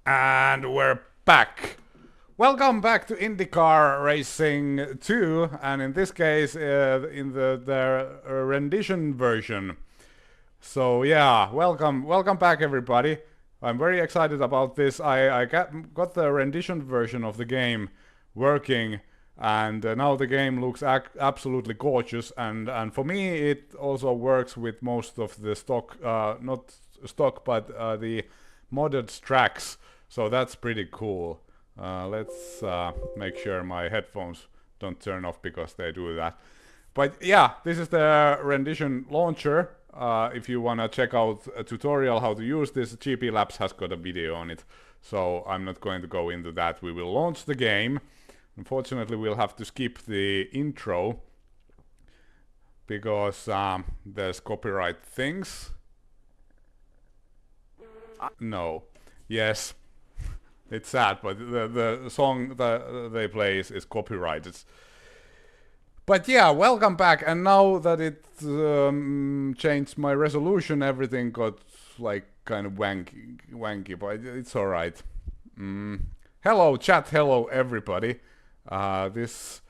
And we're back. Welcome back to IndyCar Racing 2, and in this case, in the rendition version. So yeah, welcome back, everybody. I'm very excited about this. I got the rendition version of the game working, and now the game looks absolutely gorgeous. And for me, it also works with most of the stock, not stock, but the modded tracks. So that's pretty cool. Let's make sure my headphones don't turn off because they do that. But yeah, this is the rendition launcher. If you want to check out a tutorial how to use this, GPLaps has got a video on it. So I'm not going to go into that. We will launch the game. Unfortunately, we'll have to skip the intro because there's copyright things. No. Yes. It's sad, but the song that they play is copyrighted. But yeah, welcome back. And now that it changed my resolution, everything got like kind of wanky, but it's alright. Hello chat, hello everybody. It's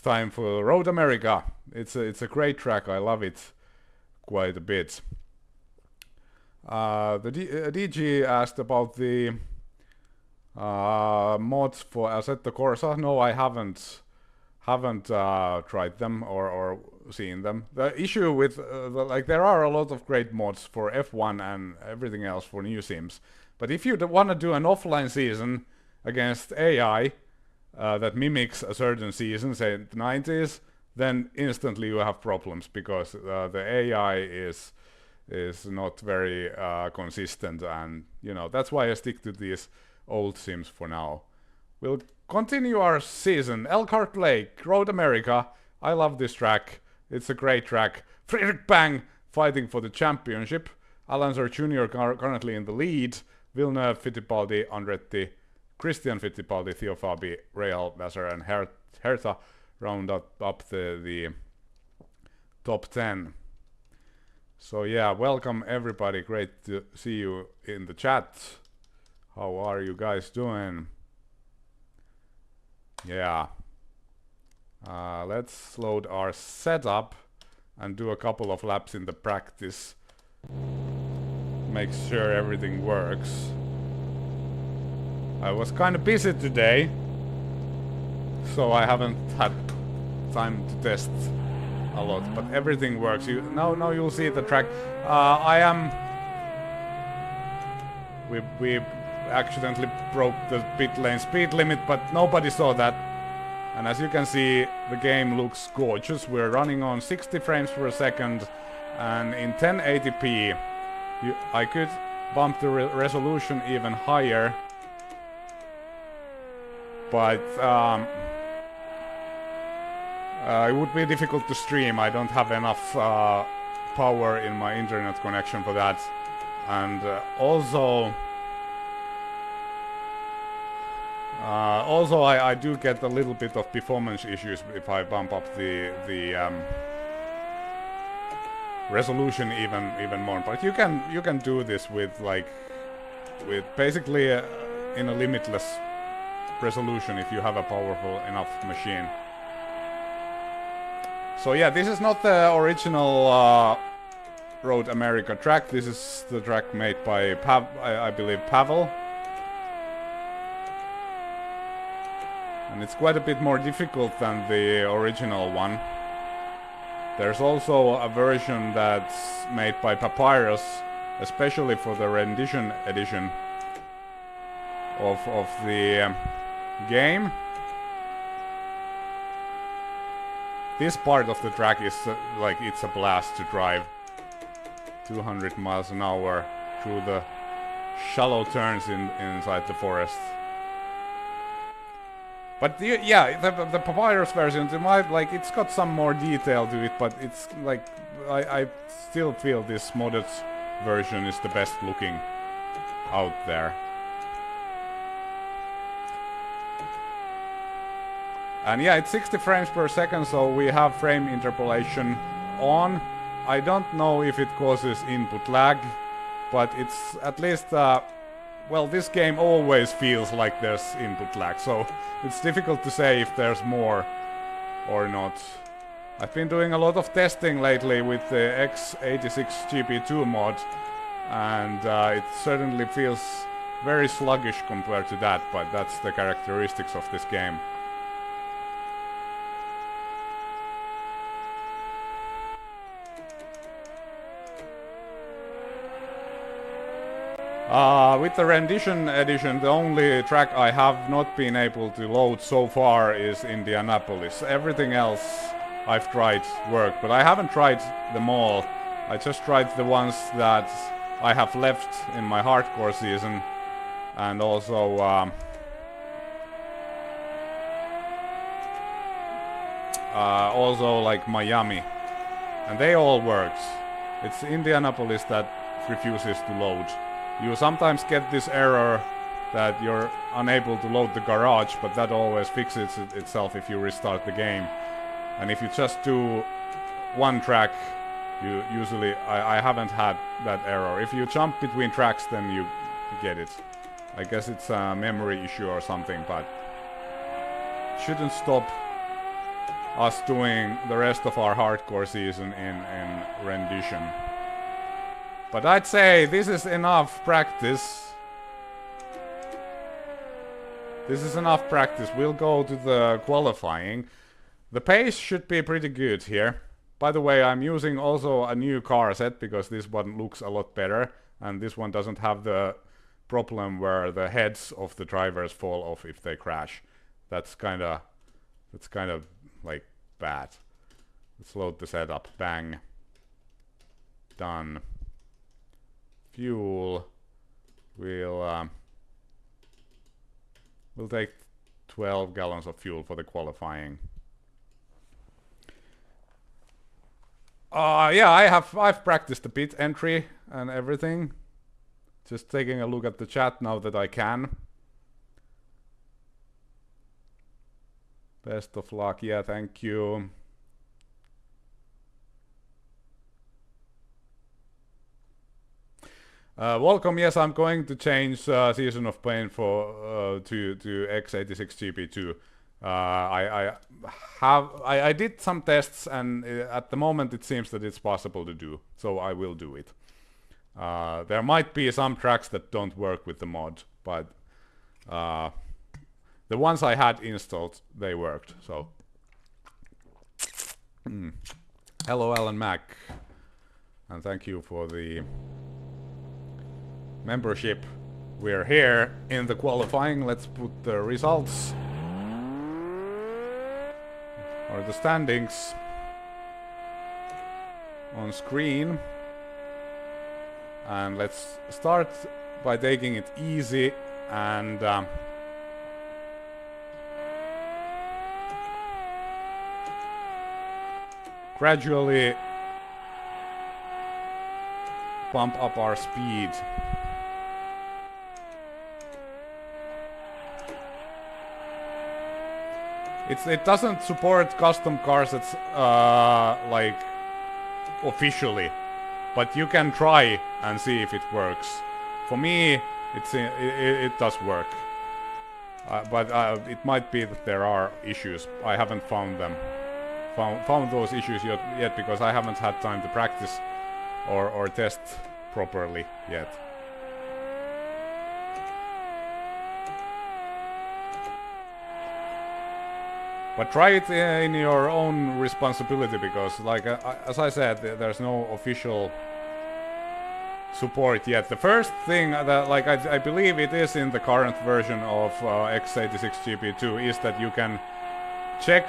time for Road America. It's a great track. I love it quite a bit. The DG asked about the mods for Assetto Corsa. No, I haven't tried them or seen them. The issue with like there are a lot of great mods for F1 and everything else for new sims, but if you want to do an offline season against AI that mimics a certain season, say the 90s, then instantly you have problems because the AI is not very consistent, and you know that's why I stick to these old sims for now. We'll continue our season. Elkhart Lake, Road America. I love this track. It's a great track. Friedrich Bang fighting for the championship. Alonso Jr. currently in the lead. Villeneuve, Fittipaldi, Andretti, Christian Fittipaldi, Theo Fabi, Real, Vasser, and Hertha round up the top 10. So yeah, welcome everybody. Great to see you in the chat. How are you guys doing? Yeah. Let's load our setup and do a couple of laps in the practice. Make sure everything works. I was kind of busy today, so I haven't had time to test a lot, but everything works. Now you'll see the track. We accidentally broke the pit lane speed limit, but nobody saw that. And as you can see, the game looks gorgeous. We're running on 60 frames per second, and in 1080p. I could bump the resolution even higher, but it would be difficult to stream. I don't have enough power in my internet connection for that, and also I do get a little bit of performance issues if I bump up the resolution even more. But you can do this with basically in a limitless resolution if you have a powerful enough machine. So yeah, this is not the original Road America track. This is the track made by I believe Pavel. And it's quite a bit more difficult than the original one. There's also a version that's made by Papyrus, especially for the Rendition edition of the game. This part of the track is it's a blast to drive. 200 miles an hour through the shallow turns inside the forest. But the Papyrus version, it's got some more detail to it, but it's like I still feel this modded version is the best looking out there. And yeah, it's 60 frames per second, so we have frame interpolation on. I don't know if it causes input lag, but it's at least well, this game always feels like there's input lag, so it's difficult to say if there's more or not. I've been doing a lot of testing lately with the x86 GP2 mod, and it certainly feels very sluggish compared to that, but that's the characteristics of this game. With the Rendition edition, the only track I have not been able to load so far is Indianapolis. Everything else I've tried work, but I haven't tried them all. I just tried the ones that I have left in my hardcore season, and also also like Miami, and they all worked. It's Indianapolis that refuses to load. You sometimes get this error that you're unable to load the garage, but that always fixes itself if you restart the game. And if you just do one track, you usually... I haven't had that error. If you jump between tracks, then you get it. I guess it's a memory issue or something, but shouldn't stop us doing the rest of our hardcore season in Rendition. But I'd say this is enough practice. This is enough practice. We'll go to the qualifying. The pace should be pretty good here. By the way, I'm using also a new car set because this one looks a lot better, and this one doesn't have the problem where the heads of the drivers fall off if they crash. That's kind of like bad. Let's load the setup. Bang. Done. Fuel. We'll take 12 gallons of fuel for the qualifying. Yeah, I've practiced the pit entry and everything. Just taking a look at the chat now that I can. Best of luck. Yeah, thank you. Welcome. Yes, I'm going to change Season of Pain for to x86 GP2. I did some tests, and at the moment it seems that it's possible to do, so I will do it. There might be some tracks that don't work with the mod, but the ones I had installed, they worked. So, hello, Alan Mack, and thank you for the membership. We're here in the qualifying. Let's put the results or the standings on screen, and let's start by taking it easy and gradually bump up our speed. It doesn't support custom cars. It's like officially, but you can try and see if it works. For me, it does work, but it might be that there are issues. I haven't found those issues yet because I haven't had time to practice or test properly yet. But try it in your own responsibility, because, like as I said, there's no official support yet. The first thing that, like, I believe it is in the current version of x86 GP2, is that you can check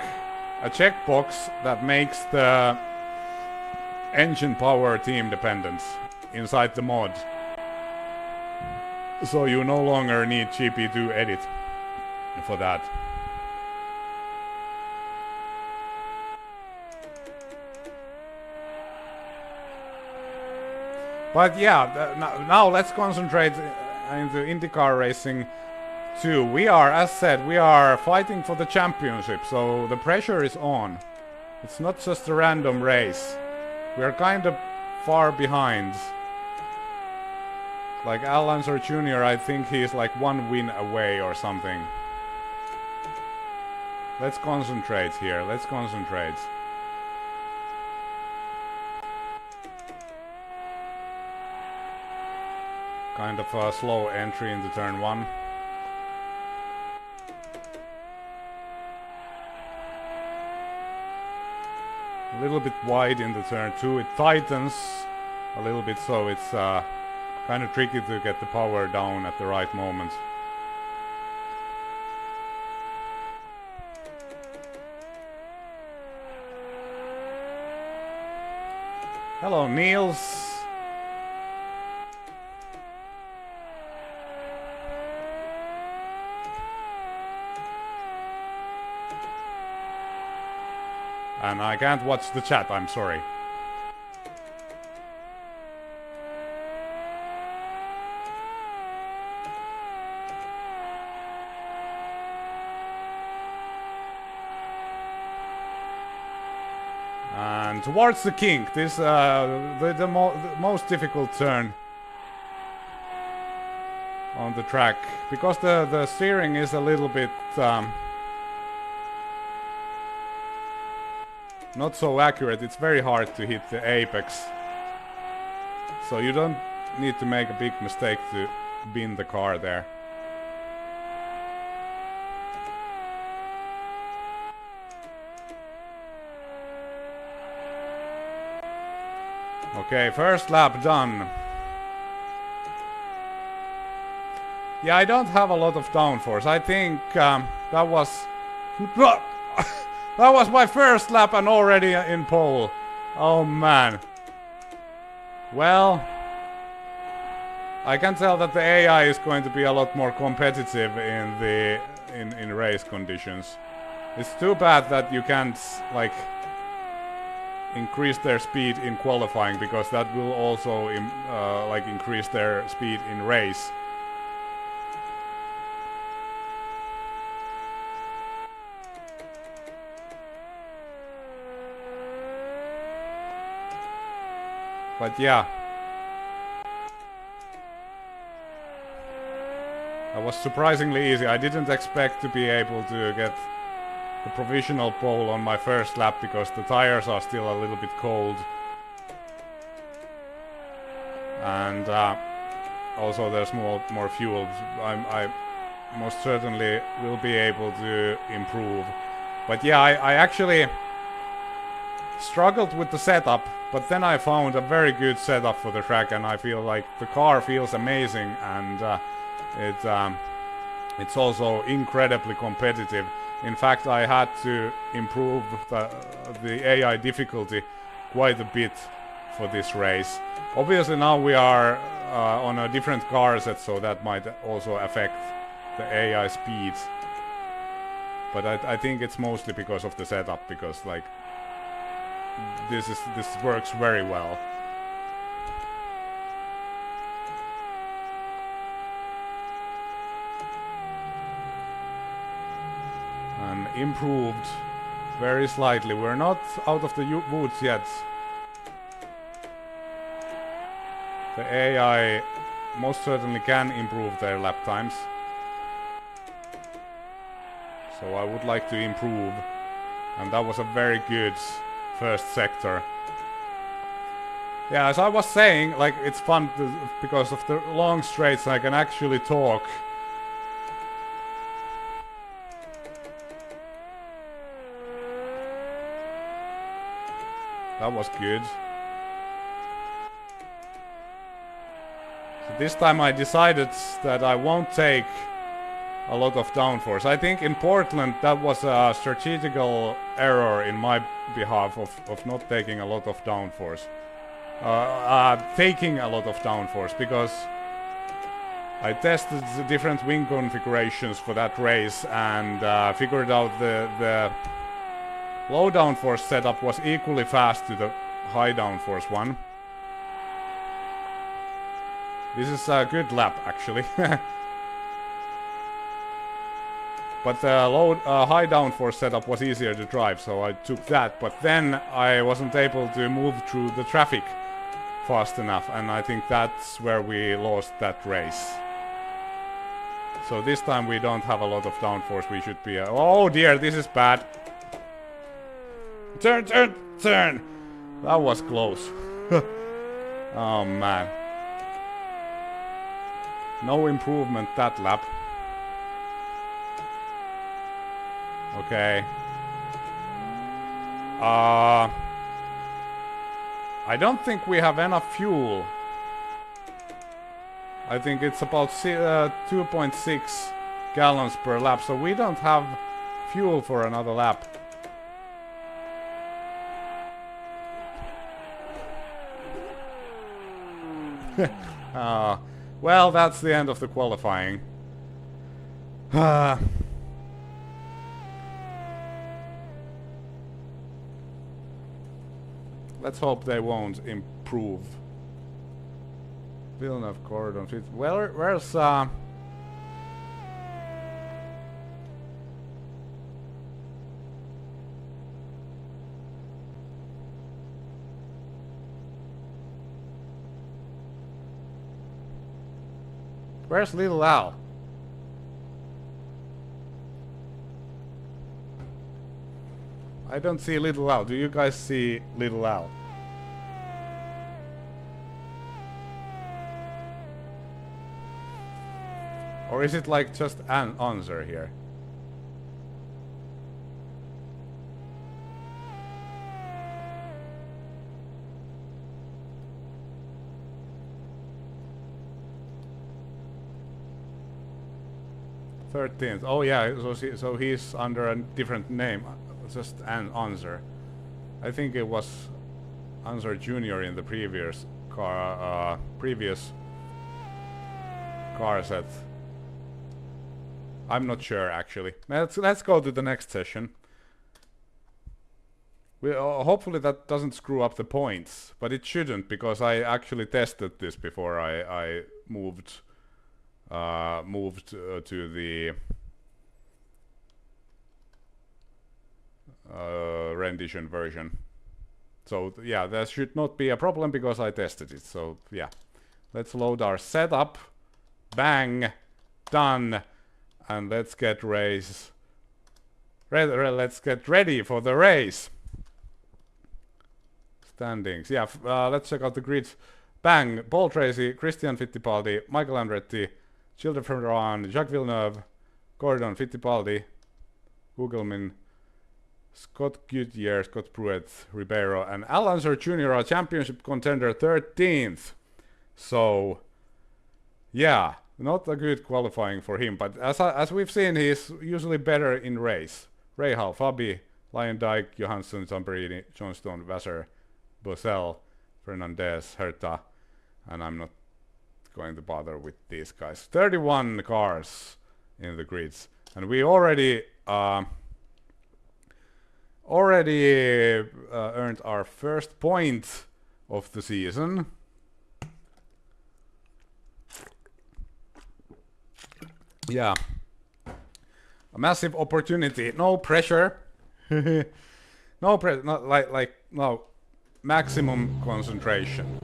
a checkbox that makes the engine power team dependence inside the mod. So you no longer need GP2 edit for that. But yeah, now let's concentrate into IndyCar Racing 2. We are, as said, we are fighting for the championship, so the pressure is on. It's not just a random race. We are kind of far behind. Like Al Lancer Jr., I think he's like 1 win away or something. Let's concentrate here, let's concentrate. Kind of a slow entry into turn 1. A little bit wide into turn 2. It tightens a little bit, so it's kind of tricky to get the power down at the right moment. Hello, Niels. And I can't watch the chat, I'm sorry. And towards the kink, this the most difficult turn on the track, because the steering is a little bit not so accurate. It's very hard to hit the apex, so you don't need to make a big mistake to bin the car there. Okay, first lap done. Yeah, I don't have a lot of downforce. I think that was that was my first lap and already in pole. Oh man. Well, I can tell that the AI is going to be a lot more competitive in race conditions. It's too bad that you can't like increase their speed in qualifying, because that will also like increase their speed in race. But yeah, that was surprisingly easy. I didn't expect to be able to get the provisional pole on my first lap, because the tires are still a little bit cold. And also there's more fuel. I most certainly will be able to improve. But yeah, I actually struggled with the setup, but then I found a very good setup for the track, and I feel like the car feels amazing, and it's also incredibly competitive. In fact, I had to improve the AI difficulty quite a bit for this race. Obviously now we are on a different car set, so that might also affect the AI speed. But I think it's mostly because of the setup, because like this works very well. And improved very slightly. We're not out of the woods yet. The AI most certainly can improve their lap times, so I would like to improve, and that was a very good first sector. Yeah, as I was saying, like it's fun because of the long straights I can actually talk. That was good. So this time I decided that I won't take a lot of downforce. I think in Portland that was a strategical error in my behalf of not taking a lot of downforce. Taking a lot of downforce, because I tested the different wing configurations for that race and figured out the low downforce setup was equally fast to the high downforce one. This is a good lap actually. But the high downforce setup was easier to drive, so I took that. But then I wasn't able to move through the traffic fast enough, and I think that's where we lost that race. So this time we don't have a lot of downforce. We should be... oh dear, this is bad. Turn, turn, turn! That was close. Oh man. No improvement that lap. Okay. I don't think we have enough fuel. I think it's about 2.6 gallons per lap, so we don't have fuel for another lap. Well, that's the end of the qualifying. Let's hope they won't improve. Villeneuve Gordon. Where's where's Little Al? I don't see Little Al. Do you guys see Little Al? Or is it like just an answer here? '13th. Oh yeah, so he's under a different name. Just an answer. I think it was Answer Junior in the previous car set. I'm not sure actually. Let's go to the next session. We hopefully that doesn't screw up the points, but it shouldn't because I actually tested this before I moved to the rendition version. So yeah, there should not be a problem because I tested it. So yeah, let's load our setup. Bang, done, and let's get let's get ready for the race. Standings. Yeah, let's check out the grids. Bang, Paul Tracy, Christian Fittipaldi, Michael Andretti, Gilles Ferrand, Jacques Villeneuve, Gordon Fittipaldi, Hugelmin, Scott Goodyear, Scott Pruitt, Ribeiro, and Al Unser Jr., a championship contender, 13th. So, yeah, not a good qualifying for him, but as we've seen, he's usually better in race. Rahal, Fabi, Lion Dyke, Johansson, Zamperini, Johnstone, Vasser, Bosell, Fernandez, Herta, and I'm not going to bother with these guys. 31 cars in the grids, and we already earned our first point of the season. Yeah, a massive opportunity. No pressure. No pressure. Not like no. Maximum concentration.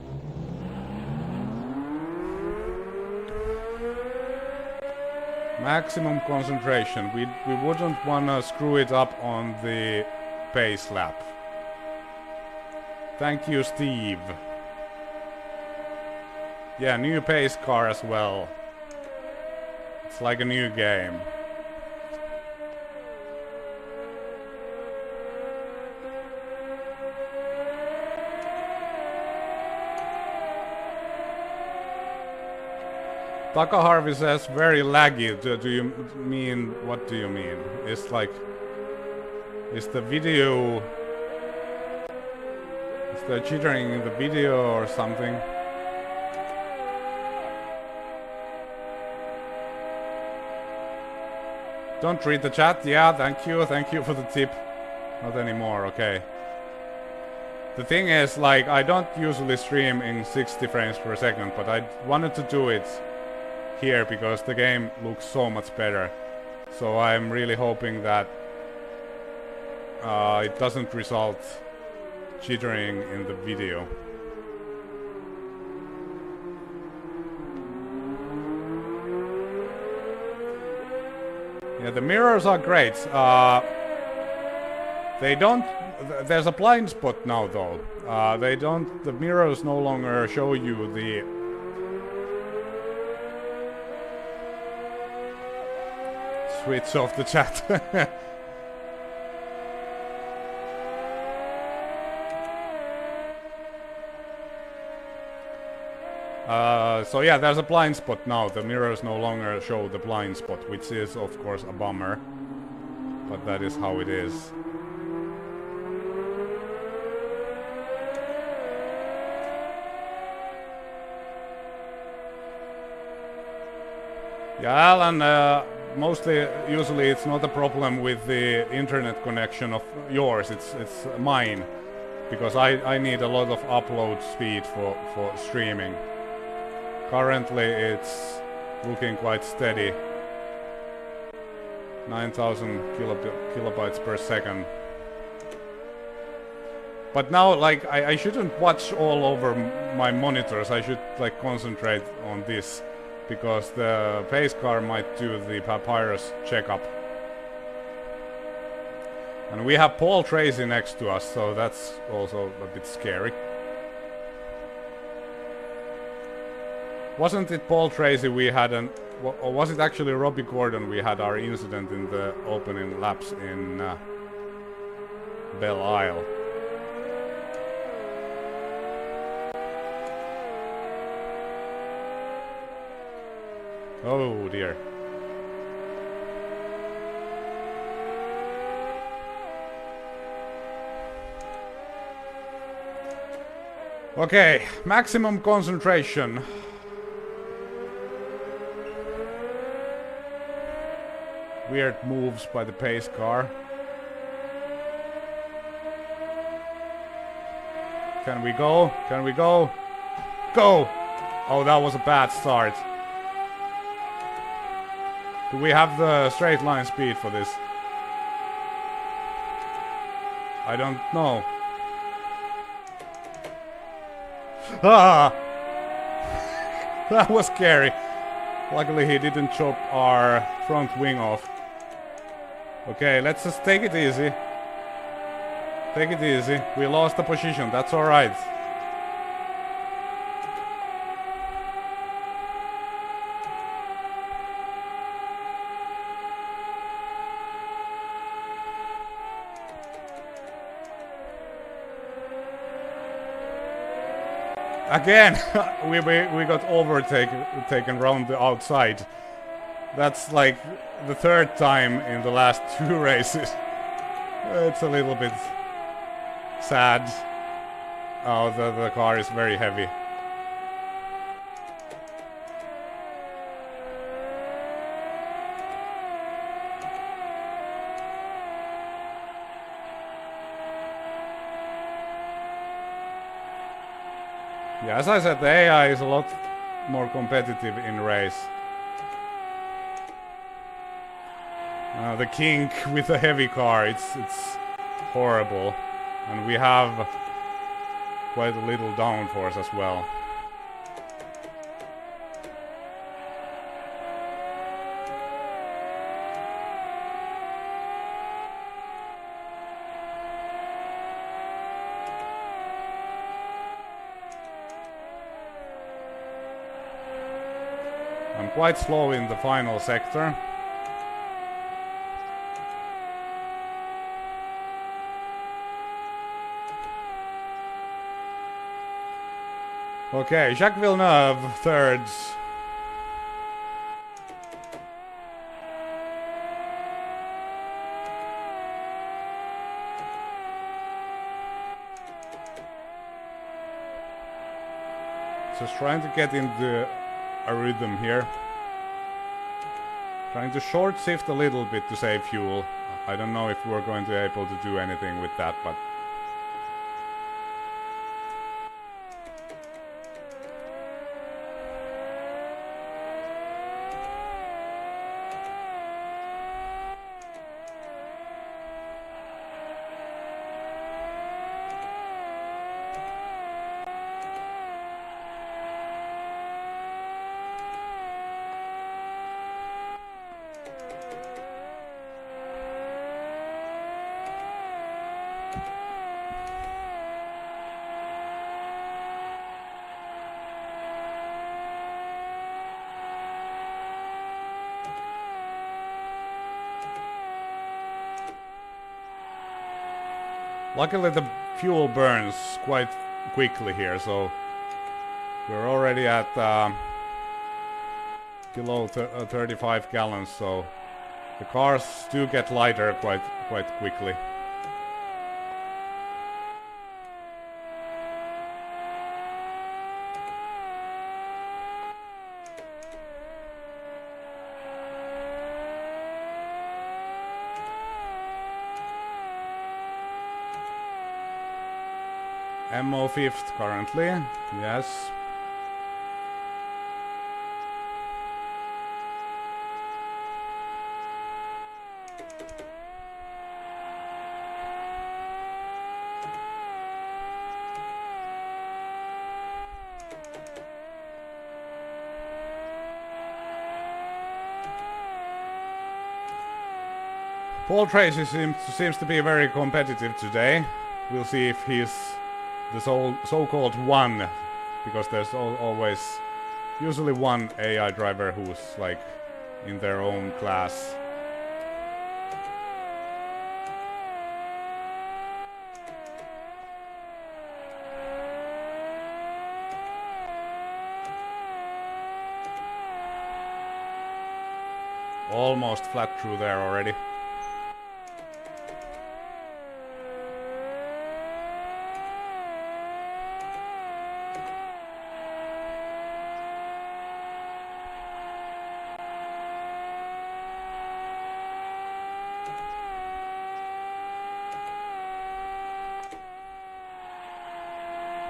Maximum concentration. We wouldn't wanna screw it up on the pace lap. Thank you, Steve. Yeah, new pace car as well. It's like a new game. Taka Harvey says very laggy. Do you mean, what do you mean? It's like, is the video, is there jittering in the video or something? Don't read the chat. Yeah, thank you for the tip. Not anymore, okay. The thing is, like, I don't usually stream in 60 frames per second, but I wanted to do it here because the game looks so much better. So I'm really hoping that it doesn't result jittering in the video. Yeah, the mirrors are great. They don't... There's a blind spot now, though. They don't... The mirrors no longer show you the... Switch off the chat. So yeah, there's a blind spot now. The mirrors no longer show the blind spot, which is of course a bummer. But that is how it is. Yeah, Alan, usually it's not a problem with the internet connection of yours, it's mine. Because I need a lot of upload speed for streaming. Currently it's looking quite steady. 9,000 kilobytes per second. But now, like, I shouldn't watch all over my monitors. I should, like, concentrate on this. Because the pace car might do the Papyrus checkup. And we have Paul Tracy next to us, so that's also a bit scary. Wasn't it Paul Tracy we had or was it actually Robbie Gordon we had our incident in the opening laps in Belle Isle? Oh dear. Okay, maximum concentration. Weird moves by the pace car. Can we go? Can we go? Go! Oh, that was a bad start. Do we have the straight line speed for this? I don't know. Ah! That was scary. Luckily he didn't chop our front wing off. Okay, let's just take it easy. Take it easy. We lost the position, that's alright. Again, we got overtaken round the outside. That's like the third time in the last 2 races. It's a little bit sad. Oh, the car is very heavy. Yeah, as I said, the AI is a lot more competitive in race. The kink with a heavy car, it's horrible. And we have quite a little downforce as well. I'm quite slow in the final sector. Okay, Jacques Villeneuve, thirds. Just trying to get into a rhythm here. Trying to short shift a little bit to save fuel. I don't know if we're going to be able to do anything with that, but... Luckily the fuel burns quite quickly here, so we're already at below 35 gallons, so the cars do get lighter quite quickly. MO 5th currently, yes. Paul Tracy seems to be very competitive today. We'll see if he's the so-called one, because there's always usually one AI driver who's like in their own class. Almost flat through there already.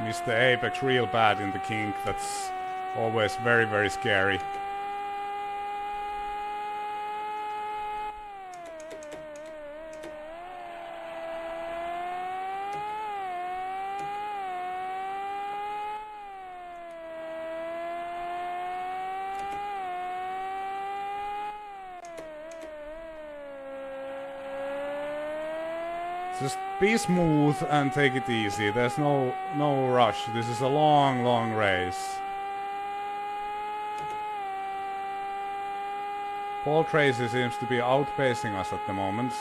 Missed the apex real bad in the kink. That's always very scary. Just be smooth and take it easy. There's no rush. This is a long race. Paul Tracy seems to be outpacing us at the moment.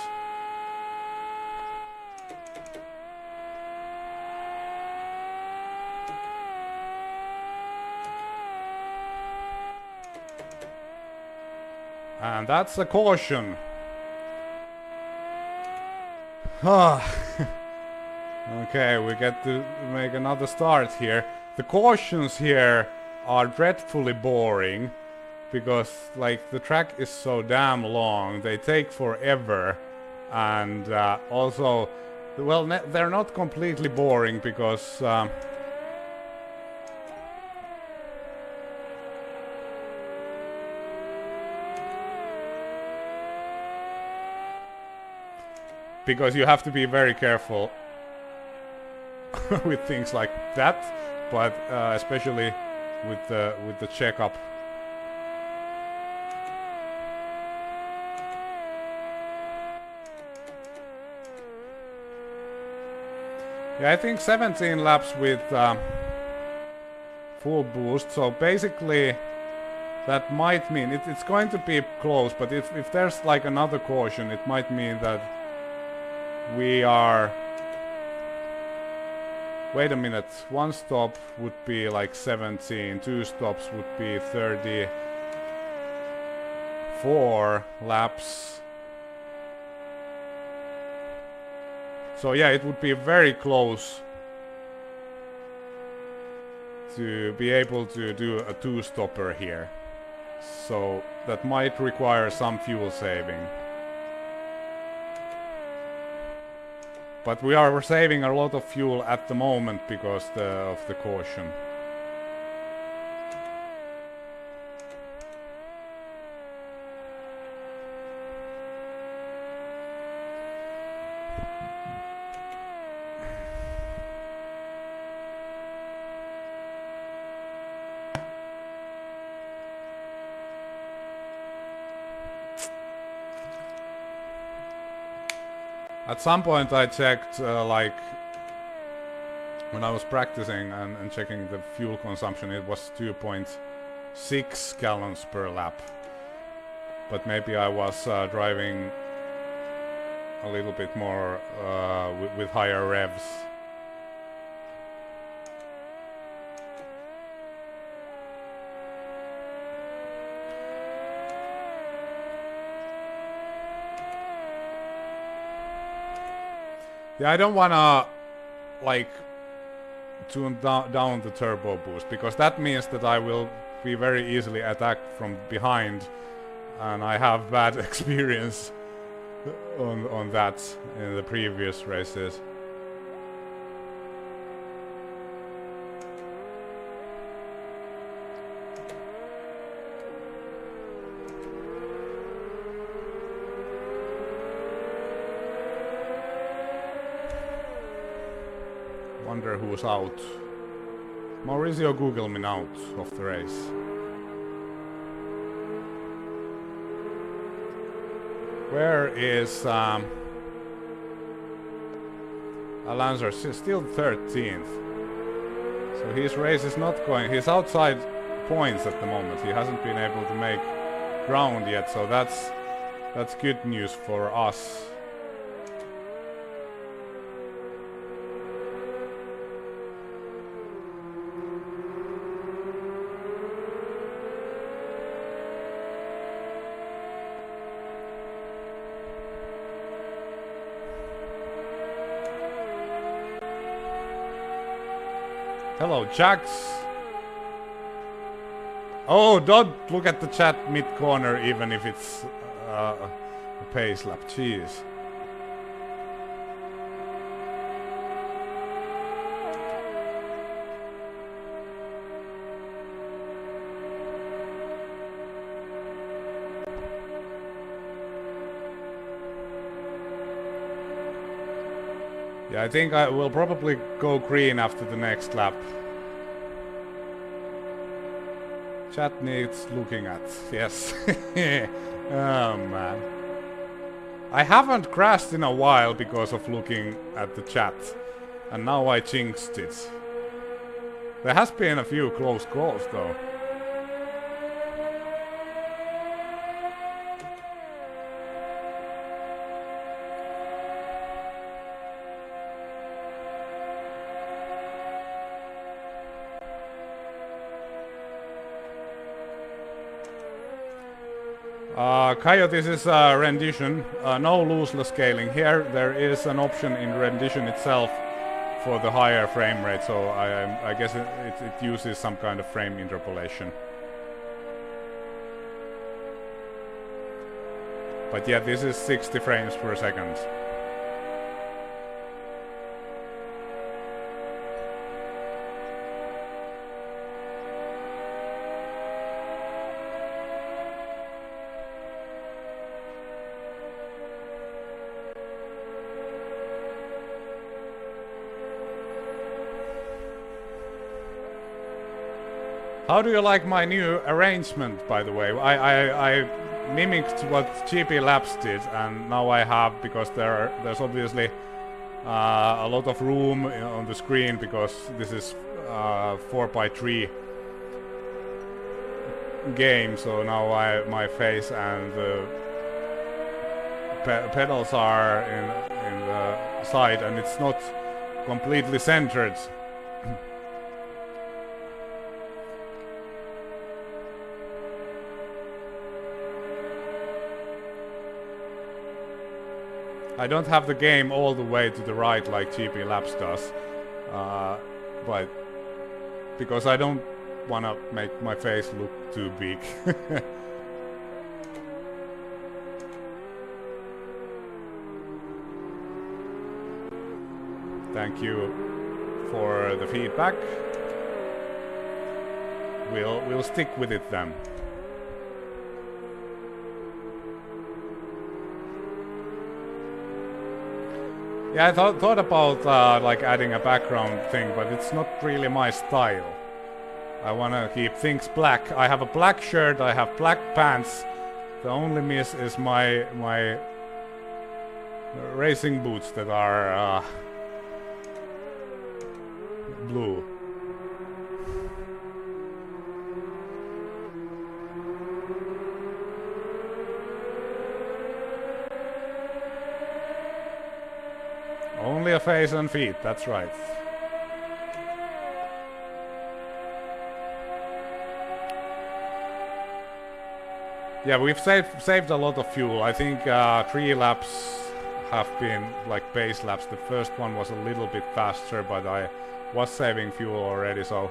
And that's a caution. Okay, we get to make another start here. The cautions here are dreadfully boring because like the track is so damn long, they take forever, and also, well, they're not completely boring because because you have to be very careful with things like that, but especially with the checkup. Yeah, I think 17 laps with full boost, so basically that might mean it's going to be close, but if there's like another caution, it might mean that we are... Wait a minute, one stop would be like 17, two stops would be 34 laps. So yeah, it would be very close to be able to do a two-stopper here. So that might require some fuel saving. But we are saving a lot of fuel at the moment because of the caution. At some point I checked, like, when I was practicing and checking the fuel consumption, it was 2.6 gallons per lap. But maybe I was driving a little bit more with higher revs. Yeah, I don't wanna like tune down the turbo boost, because that means that I will be very easily attacked from behind, and I have bad experience on that in the previous races. Wonder who's out. Mauricio Gugelmin out of the race. Where is Alonso? Still 13th. So his race is not going. He's outside points at the moment. He hasn't been able to make ground yet. So that's good news for us. Hello, Jax. Oh, don't look at the chat mid-corner, even if it's a pace lap. Jeez. Yeah, I think I will probably go green after the next lap. Chat needs looking at, yes. Oh man. I haven't crashed in a while because of looking at the chat. And now I jinxed it. There has been a few close calls though. Kaio, this is Rendition. No looseless scaling. Here there is an option in Rendition itself for the higher frame rate, so I guess it uses some kind of frame interpolation. But yeah, this is 60 frames per second. How do you like my new arrangement, by the way? I mimicked what GPLaps did, and now I have, because there's obviously a lot of room on the screen, because this is 4x3 game, so now my face and the pedals are in the side, and it's not completely centered. I don't have the game all the way to the right like GPLaps does, but because I don't want to make my face look too big. Thank you for the feedback. We'll stick with it then. Yeah, I thought about like adding a background thing, but it's not really my style. I wanna keep things black. I have a black shirt, I have black pants. The only miss is my racing boots that are blue. Only a face and feet, that's right. Yeah, we've saved a lot of fuel. I think 3 laps have been like base laps. The first one was a little bit faster, but I was saving fuel already, so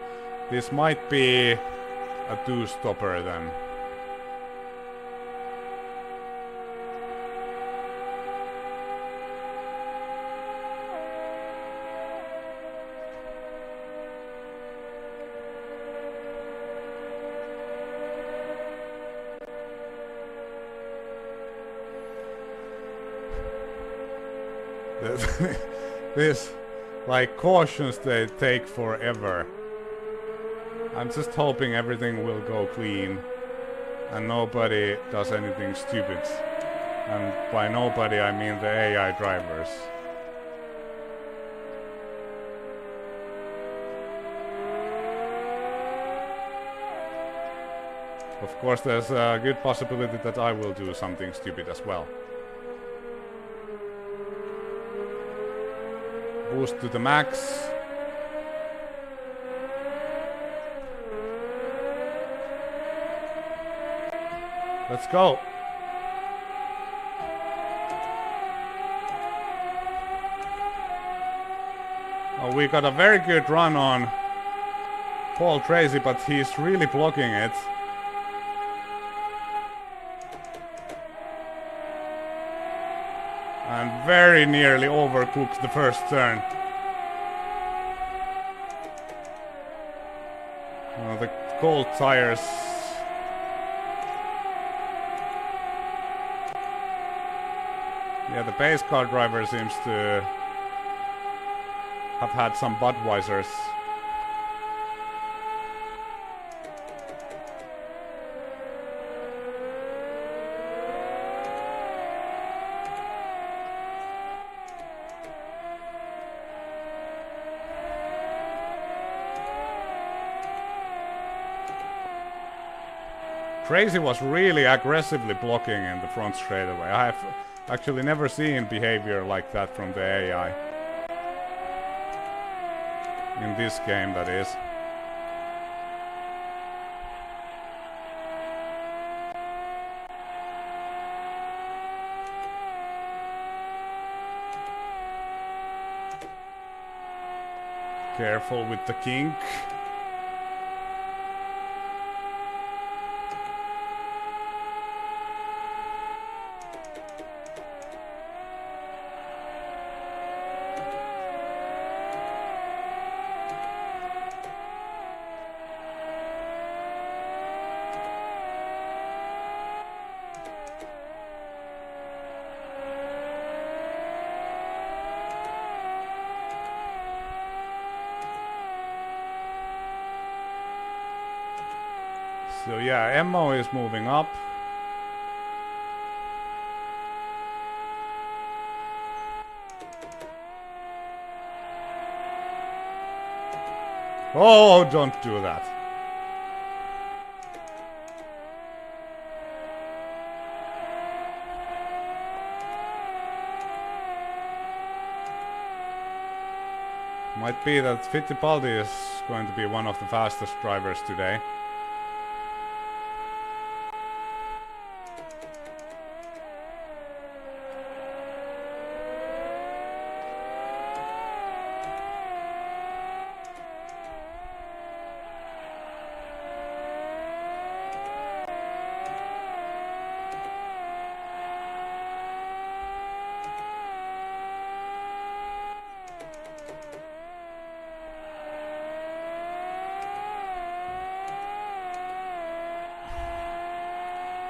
this might be a 2-stopper then. This, like, cautions, they take forever. I'm just hoping everything will go clean and nobody does anything stupid. And by nobody I mean the AI drivers. Of course there's a good possibility that I will do something stupid as well. Boost to the max. Let's go. Oh, we got a very good run on Paul Tracy, but he's really blocking it. And very nearly overcooked the first turn. The cold tires. Yeah, the pace car driver seems to have had some Budweisers. Crazy was really aggressively blocking in the front straightaway. I have actually never seen behavior like that from the AI. In this game, that is. Careful with the kink. So yeah, Emmo is moving up. Oh, don't do that. Might be that Fittipaldi is going to be one of the fastest drivers today.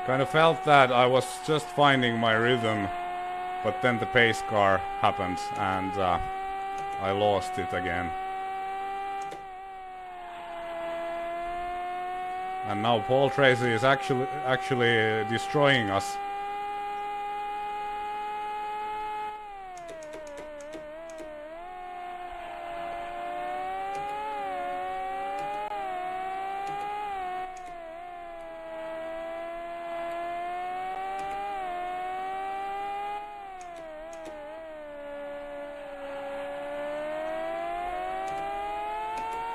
Kind of felt that I was just finding my rhythm, but then the pace car happened and I lost it again. And now Paul Tracy is actually destroying us.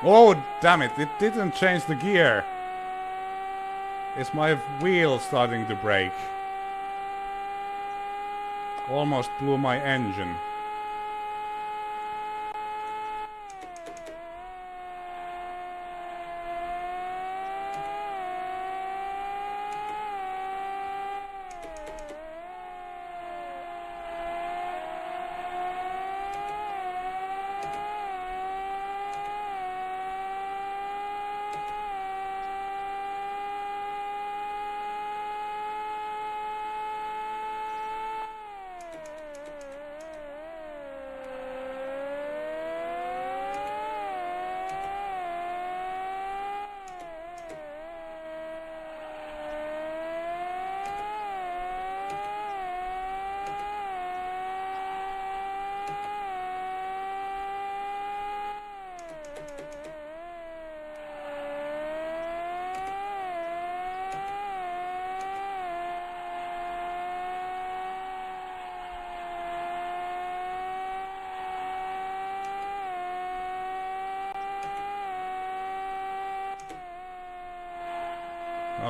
Oh, damn it, it didn't change the gear. Is my wheel starting to break? Almost blew my engine.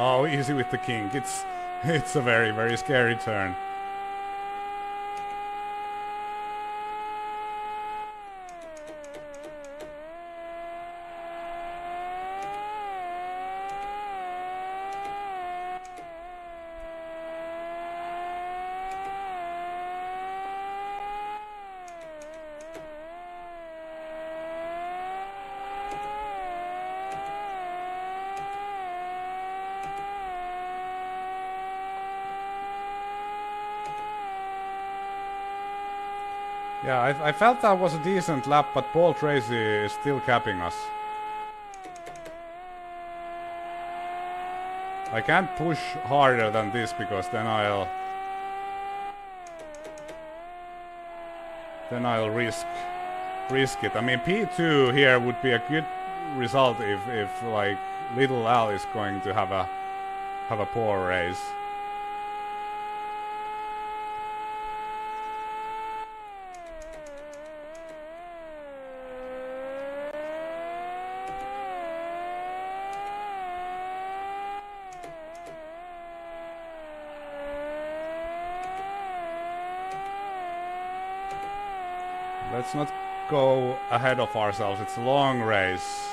Oh, easy with the kink. It's a very, very scary turn. Yeah, I felt that was a decent lap, but Paul Tracy is still capping us. I can't push harder than this because then I'll risk it. I mean, P2 here would be a good result if like Little Al is going to have a poor race. Let's not go ahead of ourselves. It's a long race.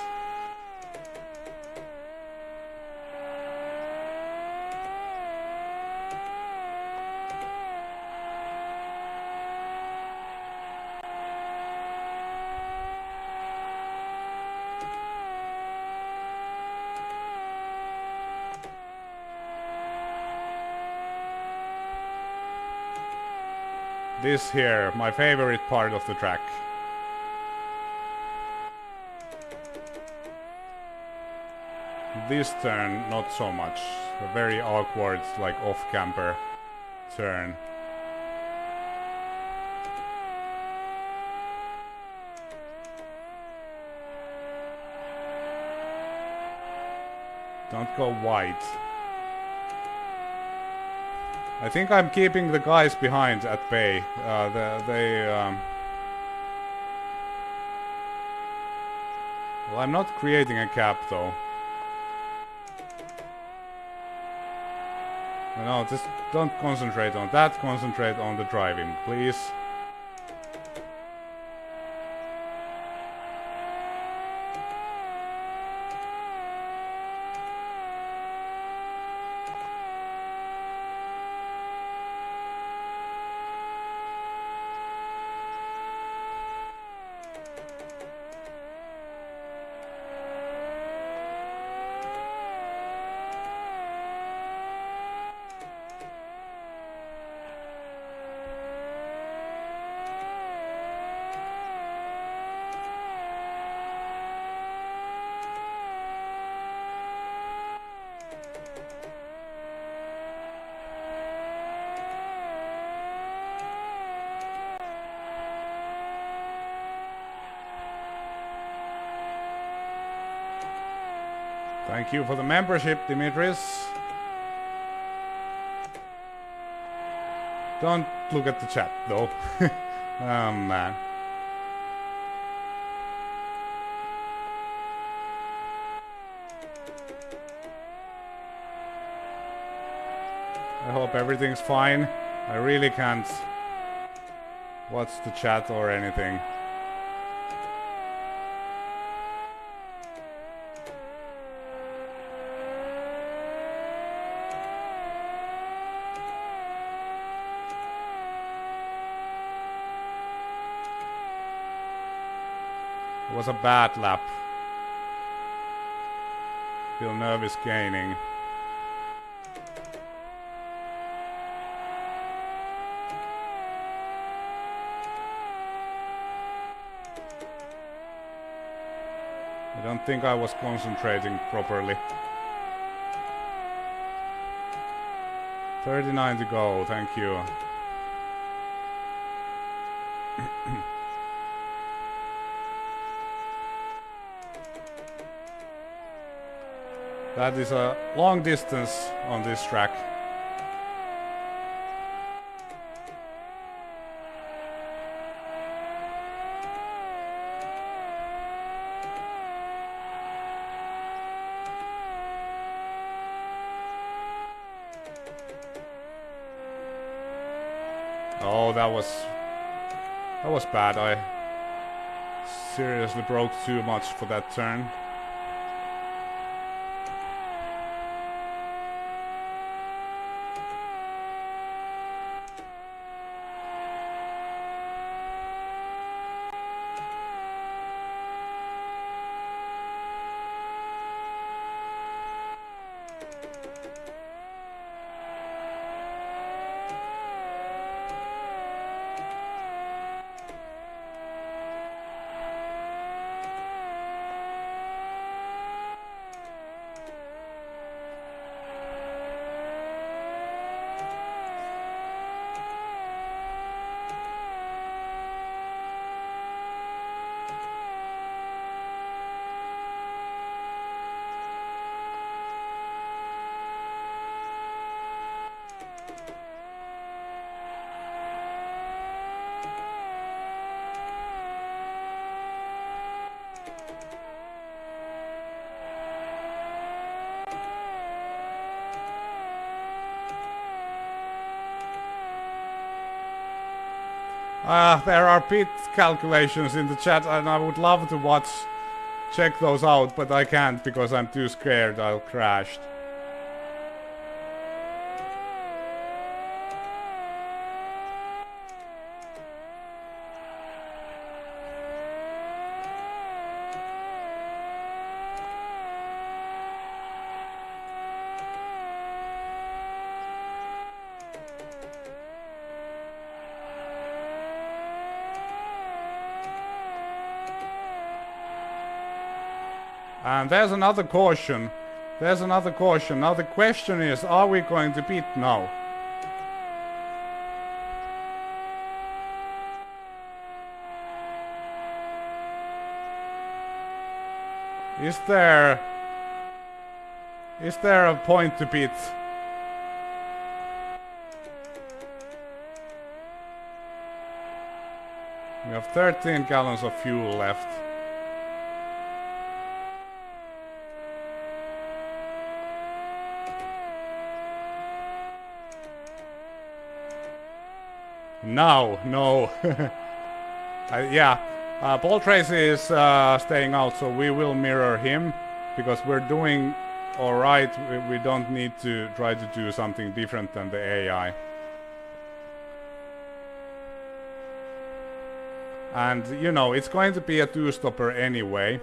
This here, my favorite part of the track. This turn, not so much. A very awkward, like off-camper turn. Don't go wide. I think I'm keeping the guys behind at bay. Well, I'm not creating a gap though. No, just don't concentrate on that. Concentrate on the driving, please. Thank you for the membership, Dimitris. Don't look at the chat, though. Oh, man. hope everything's fine. I really can't watch the chat or anything. It was a bad lap. Villeneuve is gaining. I don't think I was concentrating properly. 39 to go, thank you. That is a long distance on this track. Oh, that was bad. I seriously broke too much for that turn. There are pit calculations in the chat and I would love to check those out, but I can't because I'm too scared I'll crash. And there's another caution. There's another caution. Now the question is, are we going to pit now? Is there a point to pit? We have 13 gallons of fuel left. No. Paul Tracy is staying out, so we will mirror him because we're doing alright. We don't need to try to do something different than the AI. And you know, it's going to be a two-stopper anyway.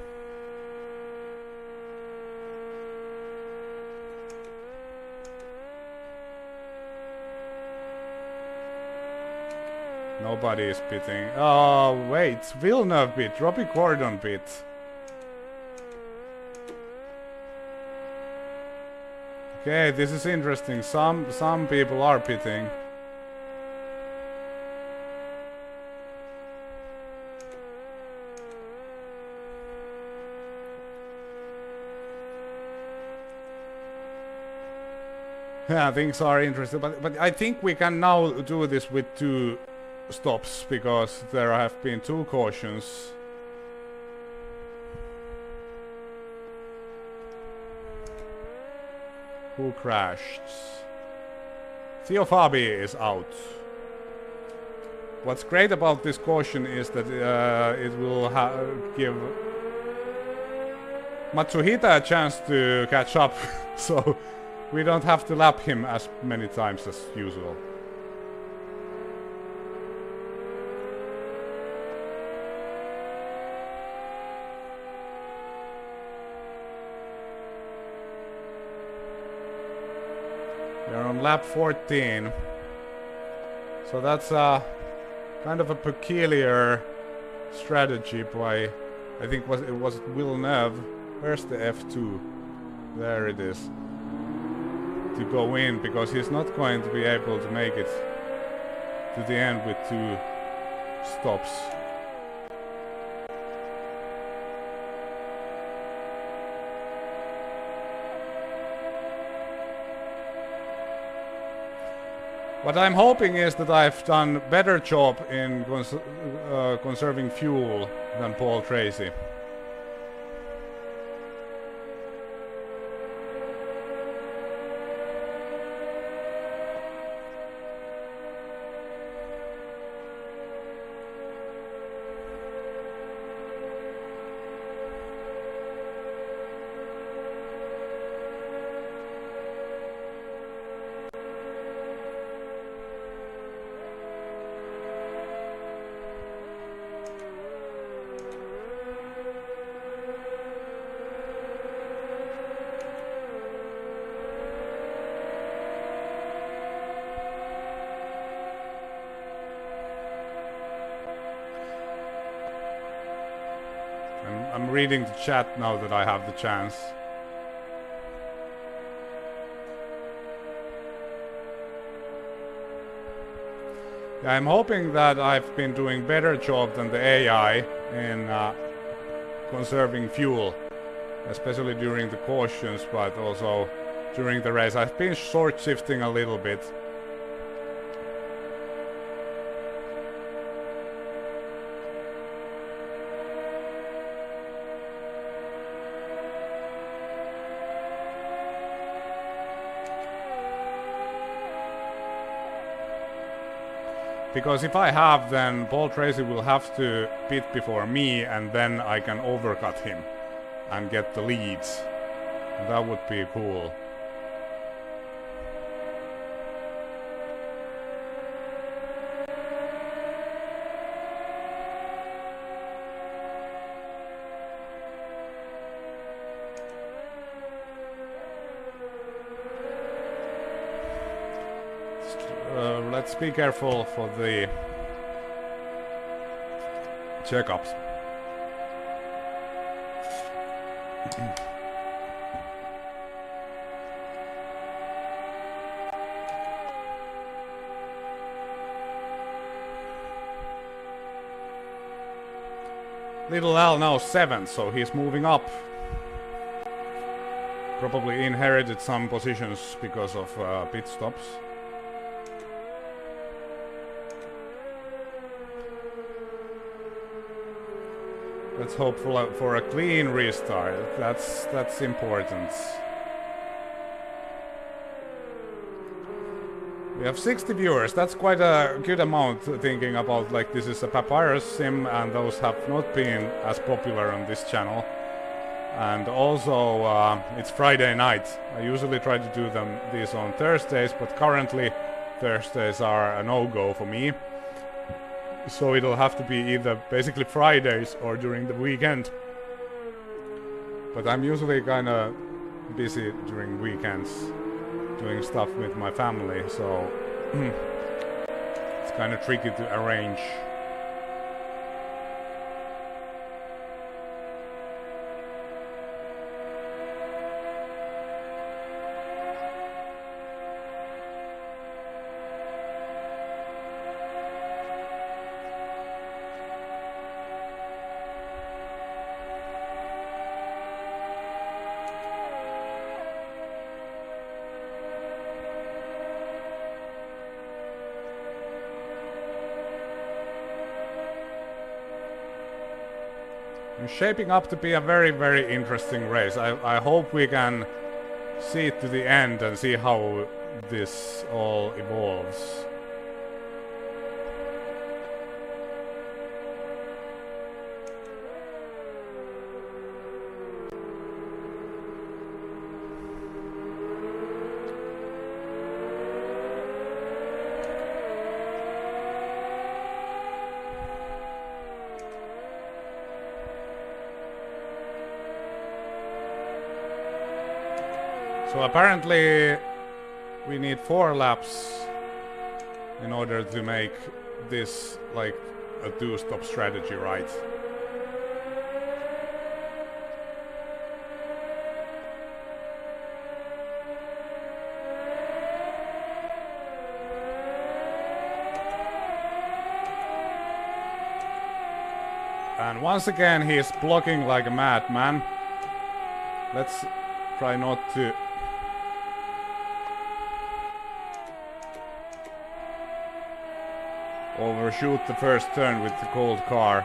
Nobody is pitting. Oh, wait. Villeneuve pit. Robbie Gordon pit. Okay, this is interesting. Some people are pitting. Yeah, things are interesting. But I think we can now do this with two stops because there have been two cautions. Who crashed? Theo Fabi is out. What's great about this caution is that it will give Matsuhita a chance to catch up, so we don't have to lap him as many times as usual. We're on lap 14. So that's kind of a peculiar strategy by, I think it was Villeneuve. Where's the F2? There it is. To go in, because he's not going to be able to make it to the end with 2 stops. What I'm hoping is that I've done better job in conserving fuel than Paul Tracy. I'm reading the chat now that I have the chance. Yeah, I'm hoping that I've been doing better job than the AI in conserving fuel, especially during the cautions, but also during the race. I've been short shifting a little bit. Because if I have, then Paul Tracy will have to pit before me, and then I can overcut him and get the leads. That would be cool. Let's be careful for the checkups. Little Al now 7th, so he's moving up. Probably inherited some positions because of pit stops. Let's hope for a clean restart. That's important. We have 60 viewers. That's quite a good amount, thinking about like this is a Papyrus sim and those have not been as popular on this channel. And also it's Friday night. I usually try to do these on Thursdays, but currently Thursdays are a no-go for me. So it'll have to be either basically Fridays or during the weekend. But I'm usually kinda busy during weekends doing stuff with my family, so it's kinda tricky to arrange. It's shaping up to be a very, very interesting race. I hope we can see it to the end and see how this all evolves. So apparently we need 4 laps in order to make this like a 2-stop strategy, right? And once again he's blocking like a madman. Let's try not to overshoot the first turn with the cold car.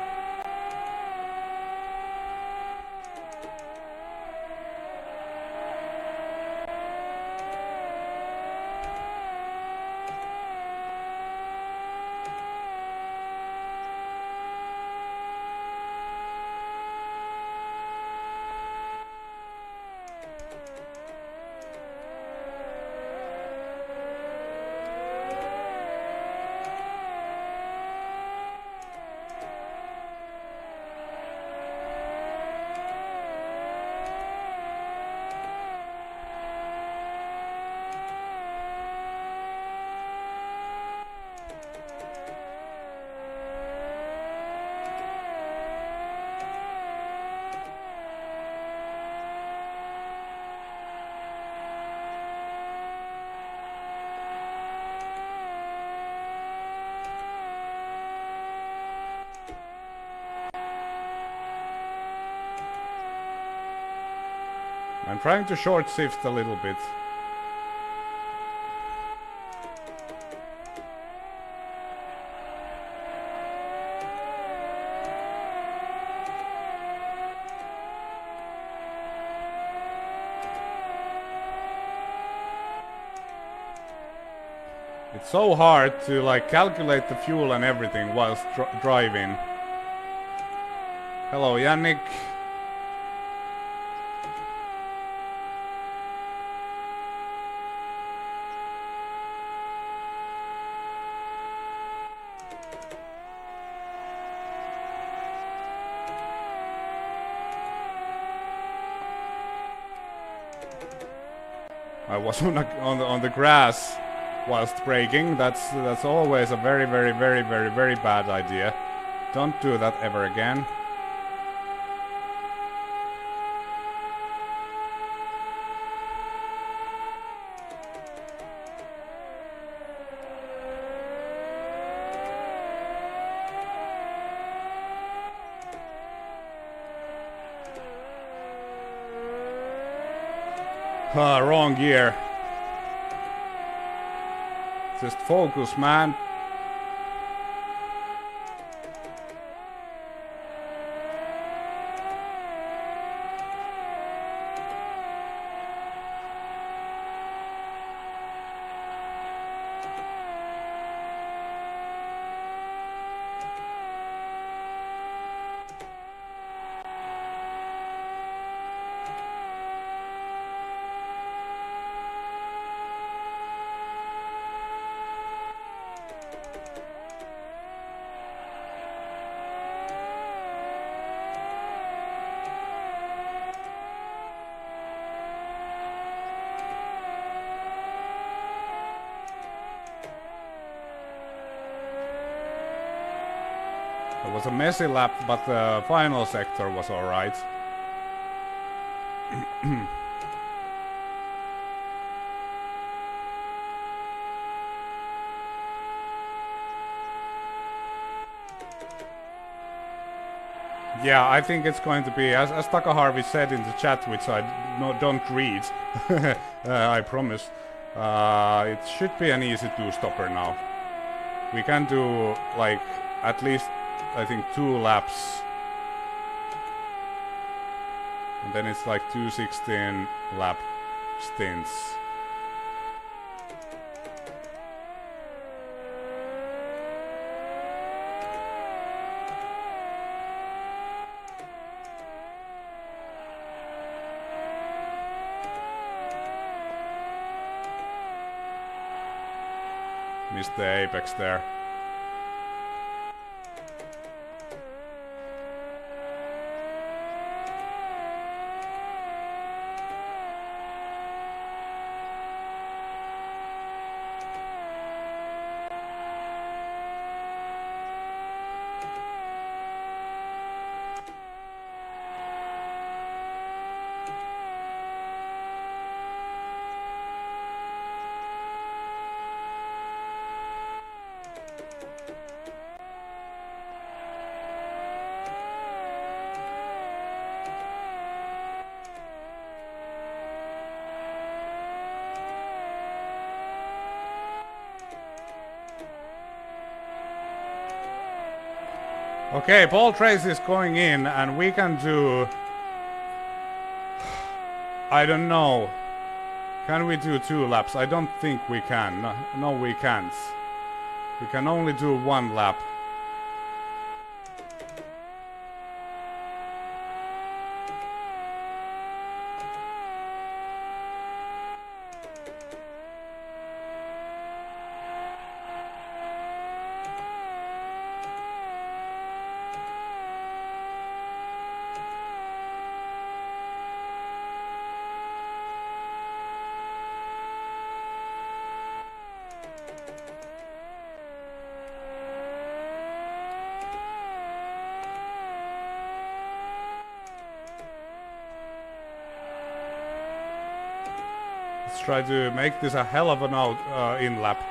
I'm trying to short shift a little bit. It's so hard to like calculate the fuel and everything whilst driving. Hello, Yannick. I was on the grass whilst braking. That's always a very bad idea. Don't do that ever again. Wrong gear. Just focus, man. It was a messy lap, but the final sector was alright. Yeah, I think it's going to be, as Taka Harvey said in the chat, which I don't read, I promise, it should be an easy 2-stopper now. We can do, like, at least, I think, 2 laps. And then it's like 2 16 lap stints. missed the apex there. Okay, Paul Trace is going in, and we can do... I don't know. Can we do 2 laps? I don't think we can. No, we can't. We can only do 1 lap. Let's try to make this a hell of an in lap.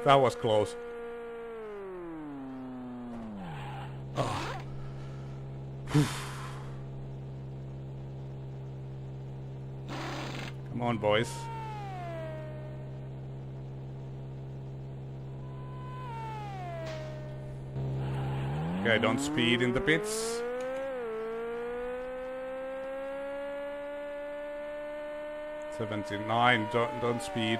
That was close. Oh. Come on, boys. Okay, don't speed in the pits. '79, don't speed.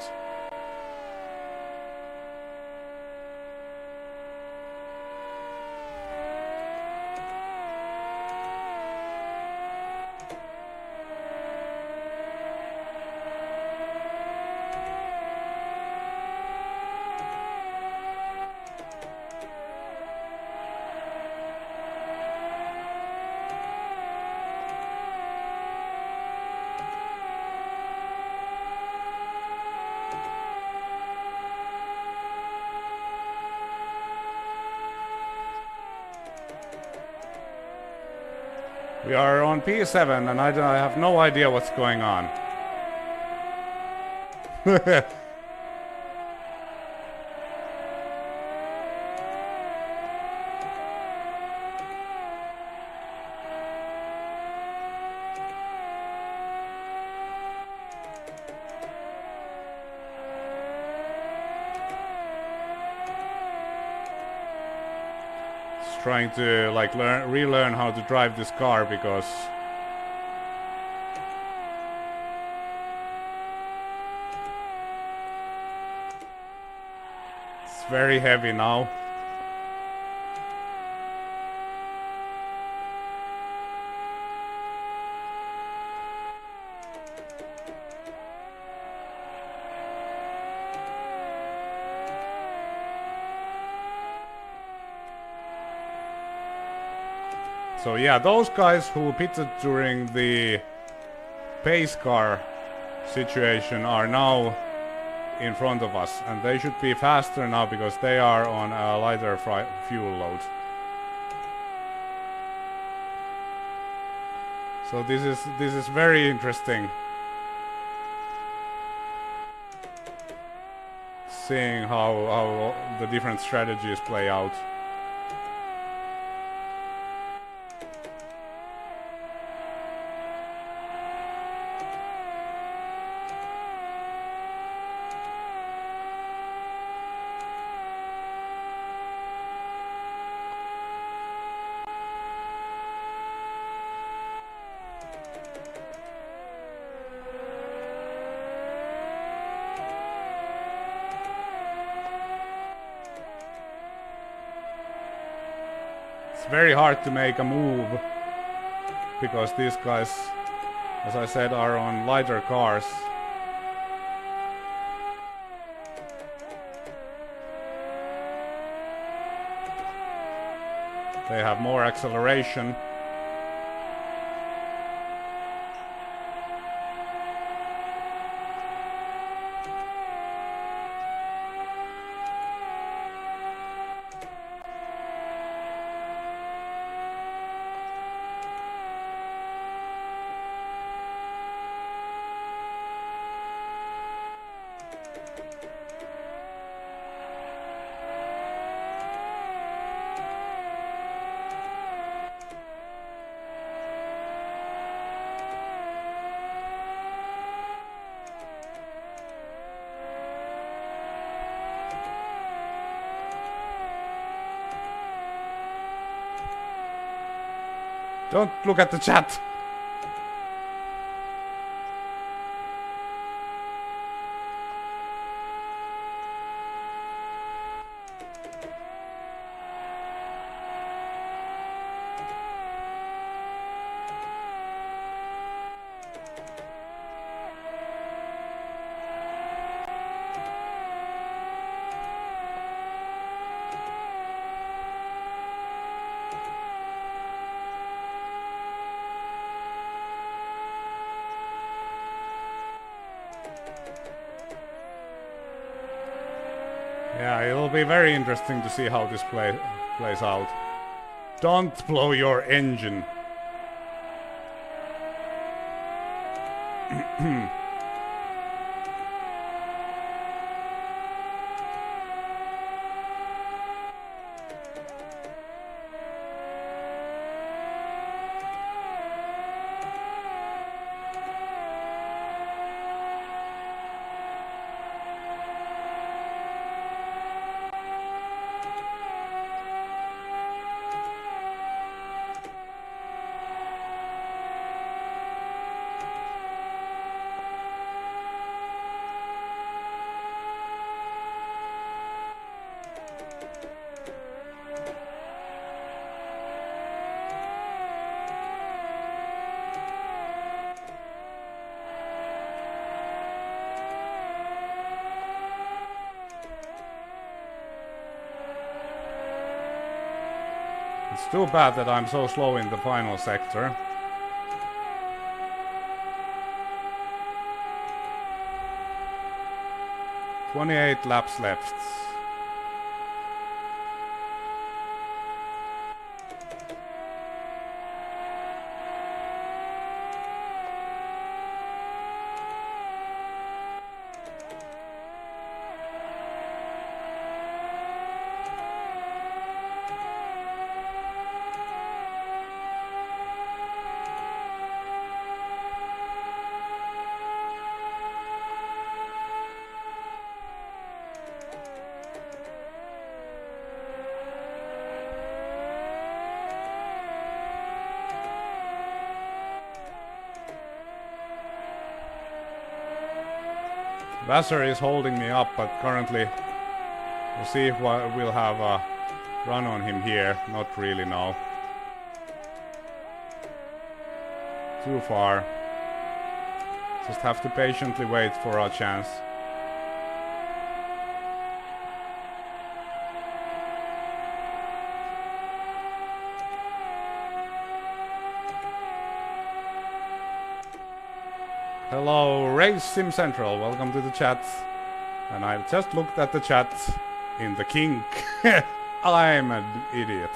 We are on P7 and I have no idea what's going on. Trying to like relearn how to drive this car because it's very heavy now. So yeah, those guys who pitted during the pace car situation are now in front of us, and they should be faster now because they are on a lighter fuel load. So this is very interesting, seeing how the different strategies play out. Very hard to make a move because these guys, as I said, are on lighter cars. They have more acceleration. Don't look at the chat. Yeah, it'll be very interesting to see how this plays out. Don't blow your engine. It's too bad that I'm so slow in the final sector. "28 laps left." Vassar is holding me up, but currently we'll see if we'll have a run on him here. Not really, no. Too far. Just have to patiently wait for our chance. Hello, Race Sim Central. Welcome to the chat. And I just looked at the chat in the kink. I'm an idiot.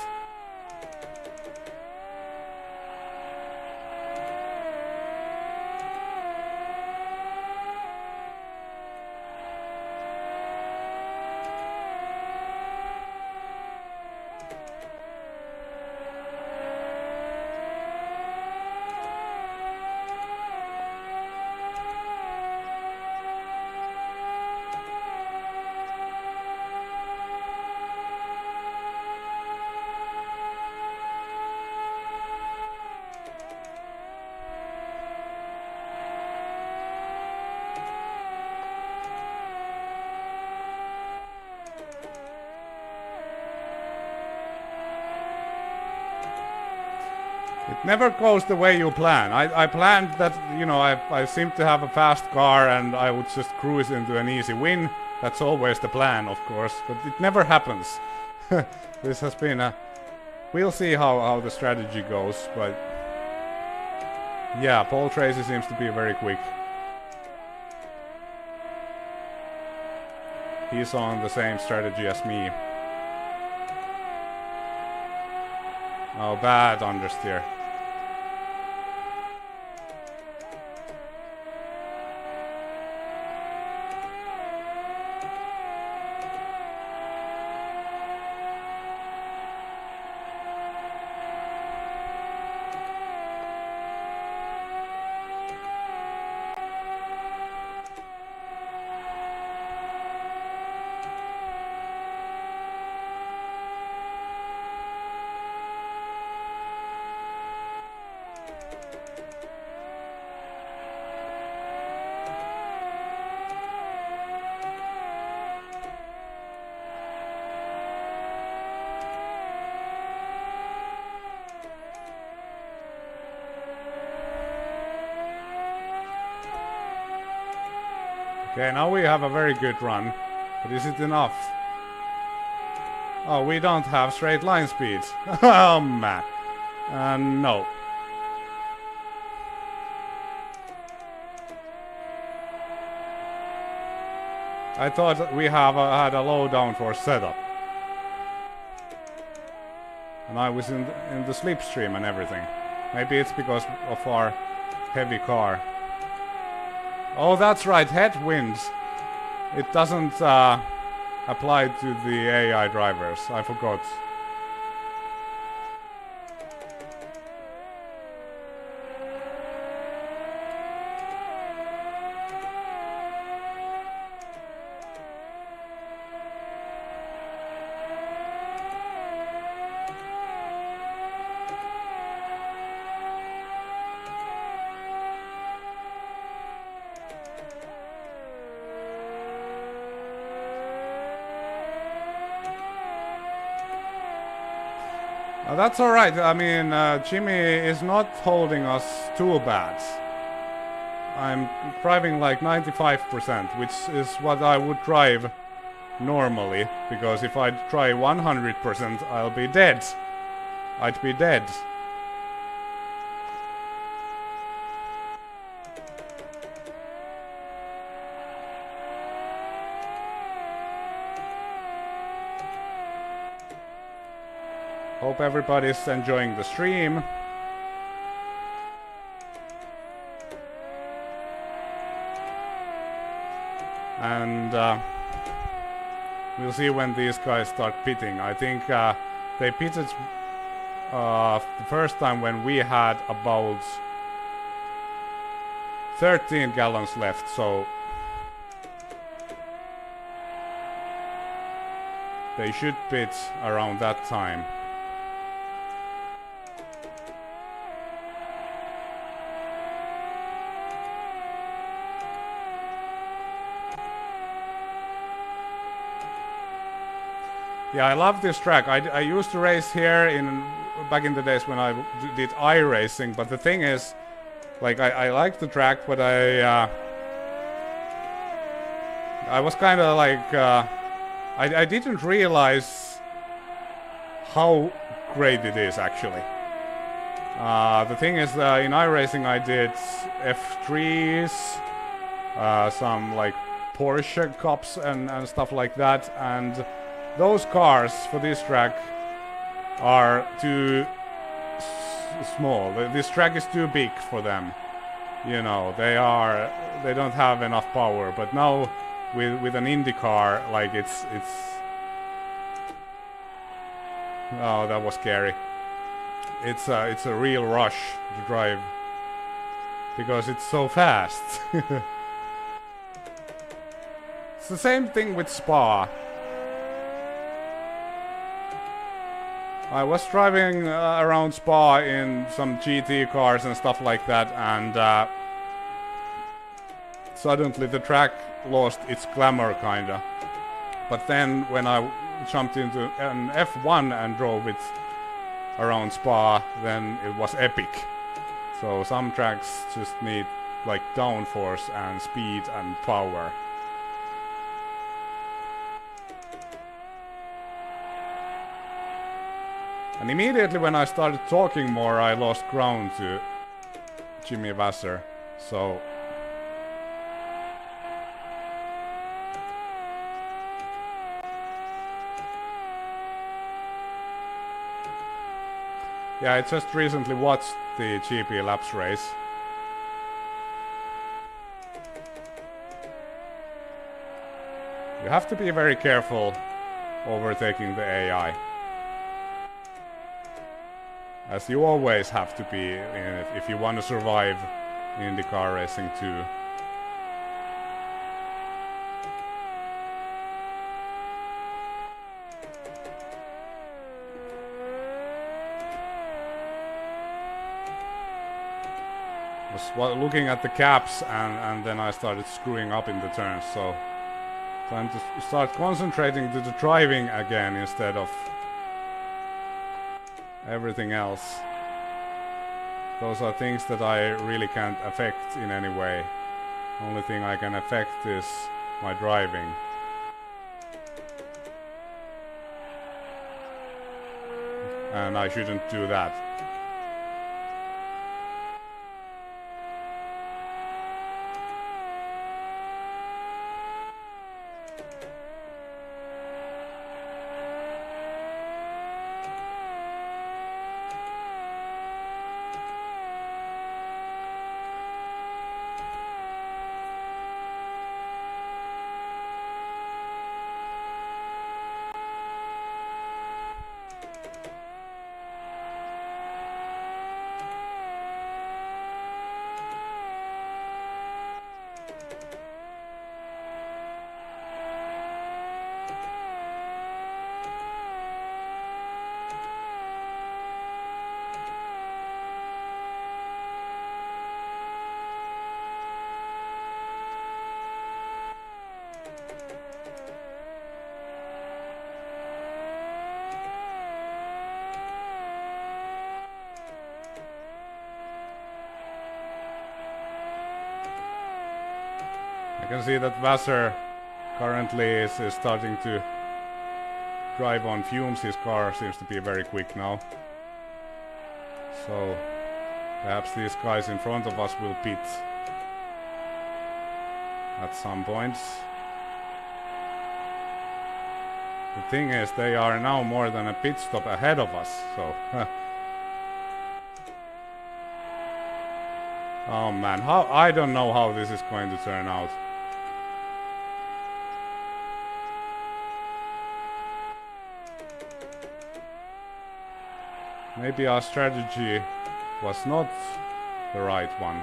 It never goes the way you plan. I planned that, you know, I seem to have a fast car and I would just cruise into an easy win. That's always the plan, of course, but it never happens. This has been a... We'll see how the strategy goes, but... Yeah, Paul Tracy seems to be very quick. He's on the same strategy as me. Oh, bad understeer. Okay, now we have a very good run, but is it enough? Oh, we don't have straight line speeds. Oh man. No. I thought we had a low downforce setup. And I was in the slipstream and everything. Maybe it's because of our heavy car. Oh, that's right, headwinds. It doesn't apply to the AI drivers. I forgot. That's alright. I mean, Jimmy is not holding us too bad. I'm driving like 95%, which is what I would drive normally, because if I try 100%, I'll be dead. I'd be dead. Hope everybody's enjoying the stream. And we'll see when these guys start pitting. I think they pitted the first time when we had about 13 gallons left, so they should pit around that time. Yeah, I love this track. I used to race here back in the days when I did iRacing, but the thing is, like, I like the track, but I was kind of like, I didn't realize how great it is actually. The thing is, in iRacing I did F3s, some like Porsche Cups and stuff like that, and those cars for this track are too small. This track is too big for them. You know, they don't have enough power. But now with an Indy car, like it's oh, that was scary. It's a real rush to drive because it's so fast. It's the same thing with Spa. I was driving around Spa in some GT cars and stuff like that, and suddenly the track lost its glamour, kinda. But then when I jumped into an F1 and drove it around Spa, then it was epic. So some tracks just need like downforce and speed and power. And immediately when I started talking more, I lost ground to Jimmy Vasser. So yeah, I just recently watched the GPLaps race. You have to be very careful overtaking the AI. As you always have to be if you want to survive Indy Car Racing II. Was looking at the caps and then I started screwing up in the turns, so time to start concentrating to the driving again instead of everything else. Those are things that I really can't affect in any way. Only thing I can affect is my driving. And I shouldn't do that. I can see that Vasser currently is starting to drive on fumes. His car seems to be very quick now. So perhaps these guys in front of us will pit at some points. The thing is, they are now more than a pit stop ahead of us, so oh man, I don't know how this is going to turn out. Maybe our strategy was not the right one.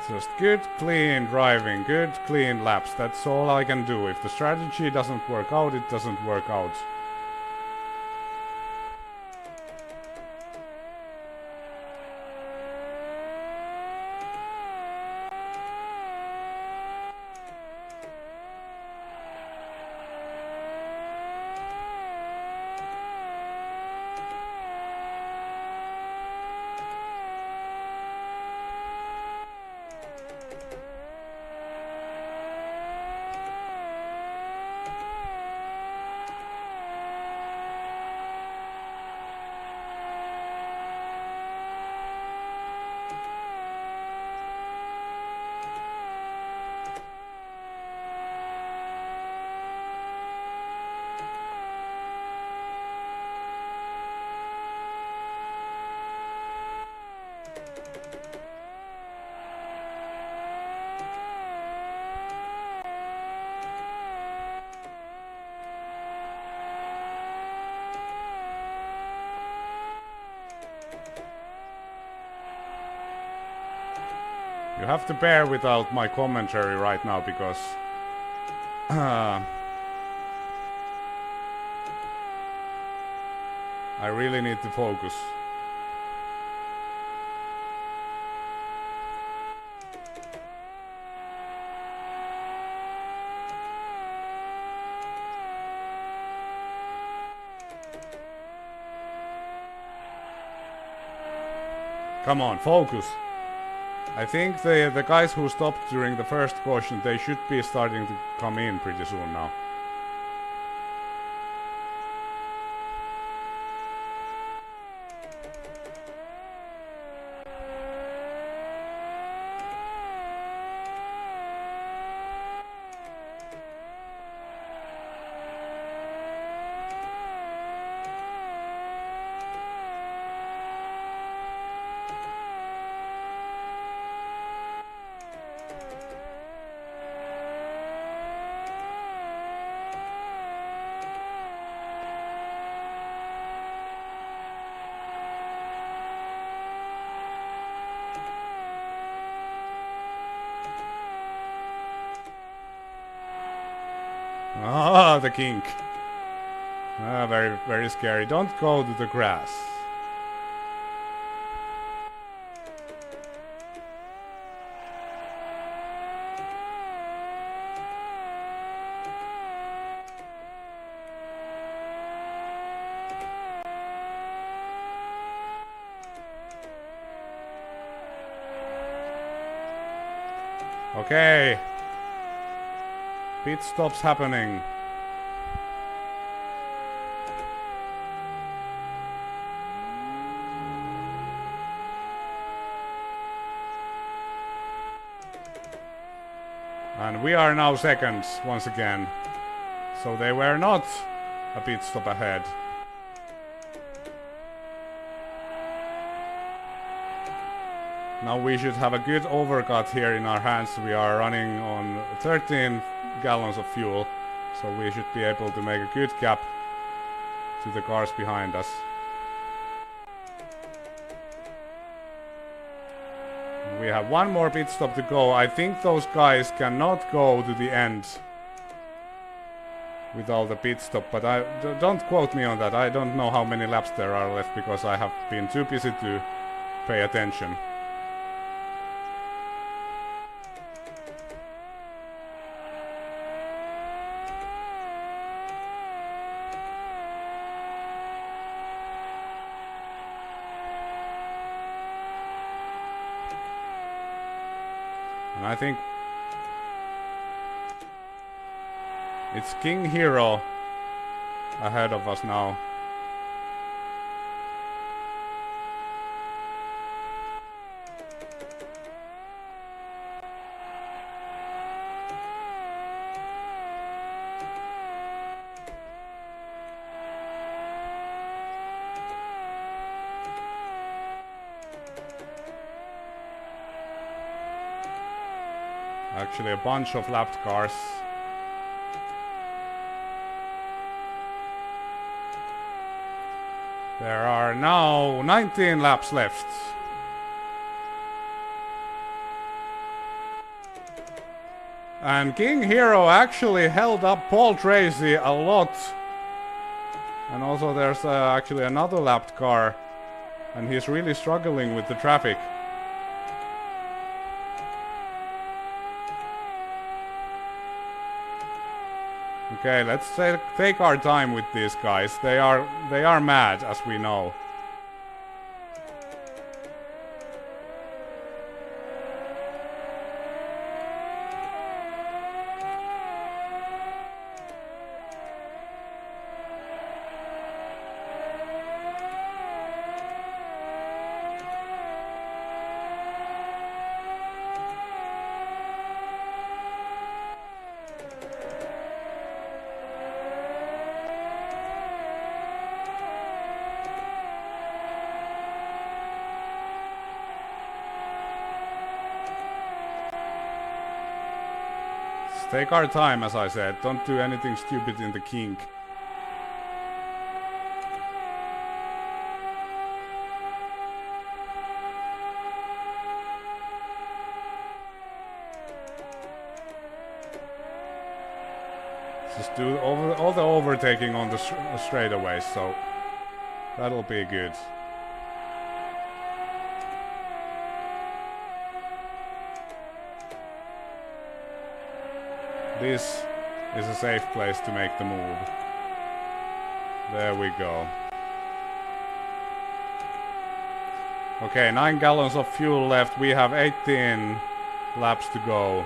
Just good, clean driving, good, clean laps. That's all I can do. If the strategy doesn't work out, it doesn't work out. You have to bear without my commentary right now because I really need to focus. Come on, focus. I think the guys who stopped during the first caution, they should be starting to come in pretty soon now. Ah, the kink. Ah, very, very scary. Don't go to the grass. Okay. Pit stops happening. And we are now seconds once again. So they were not a pit stop ahead. Now we should have a good overcut here in our hands. We are running on 13 gallons of fuel, so we should be able to make a good gap to the cars behind us. We have one more pit stop to go. I think those guys cannot go to the end without a pit stop, but don't quote me on that. I don't know how many laps there are left because I have been too busy to pay attention. I think it's King Hero ahead of us now. Actually a bunch of lapped cars. There are now 19 laps left. And King Hero actually held up Paul Tracy a lot. And also there's actually another lapped car. And he's really struggling with the traffic. Okay, let's take our time with these guys. They are mad, as we know. Take our time, as I said. Don't do anything stupid in the kink. Just do all the overtaking on the straightaways, so that'll be good. This is a safe place to make the move. There we go. Okay, 9 gallons of fuel left. We have 18 laps to go.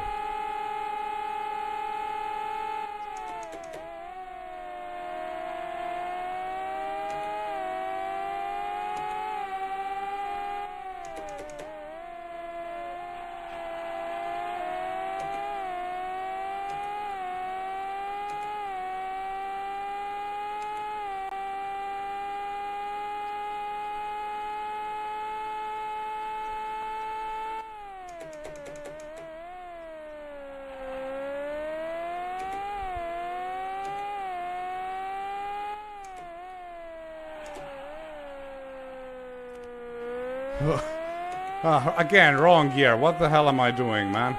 Again, wrong gear. What the hell am I doing, man?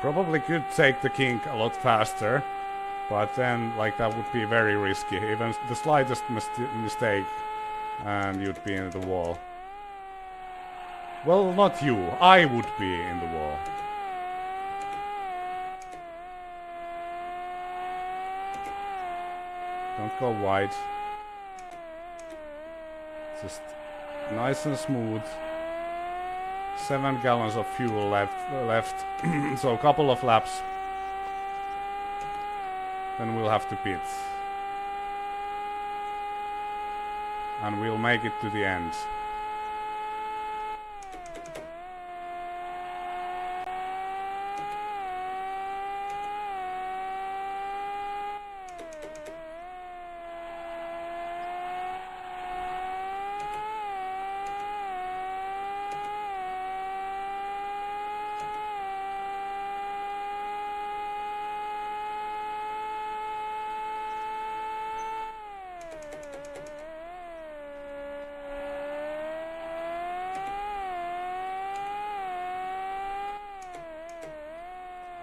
Probably could take the kink a lot faster, but then like that would be very risky. Even the slightest mistake and you'd be in the wall. Well, not you. I would be in the wall. Don't go wide. Just nice and smooth. 7 gallons of fuel left. So a couple of laps. Then we'll have to pit. And we'll make it to the end.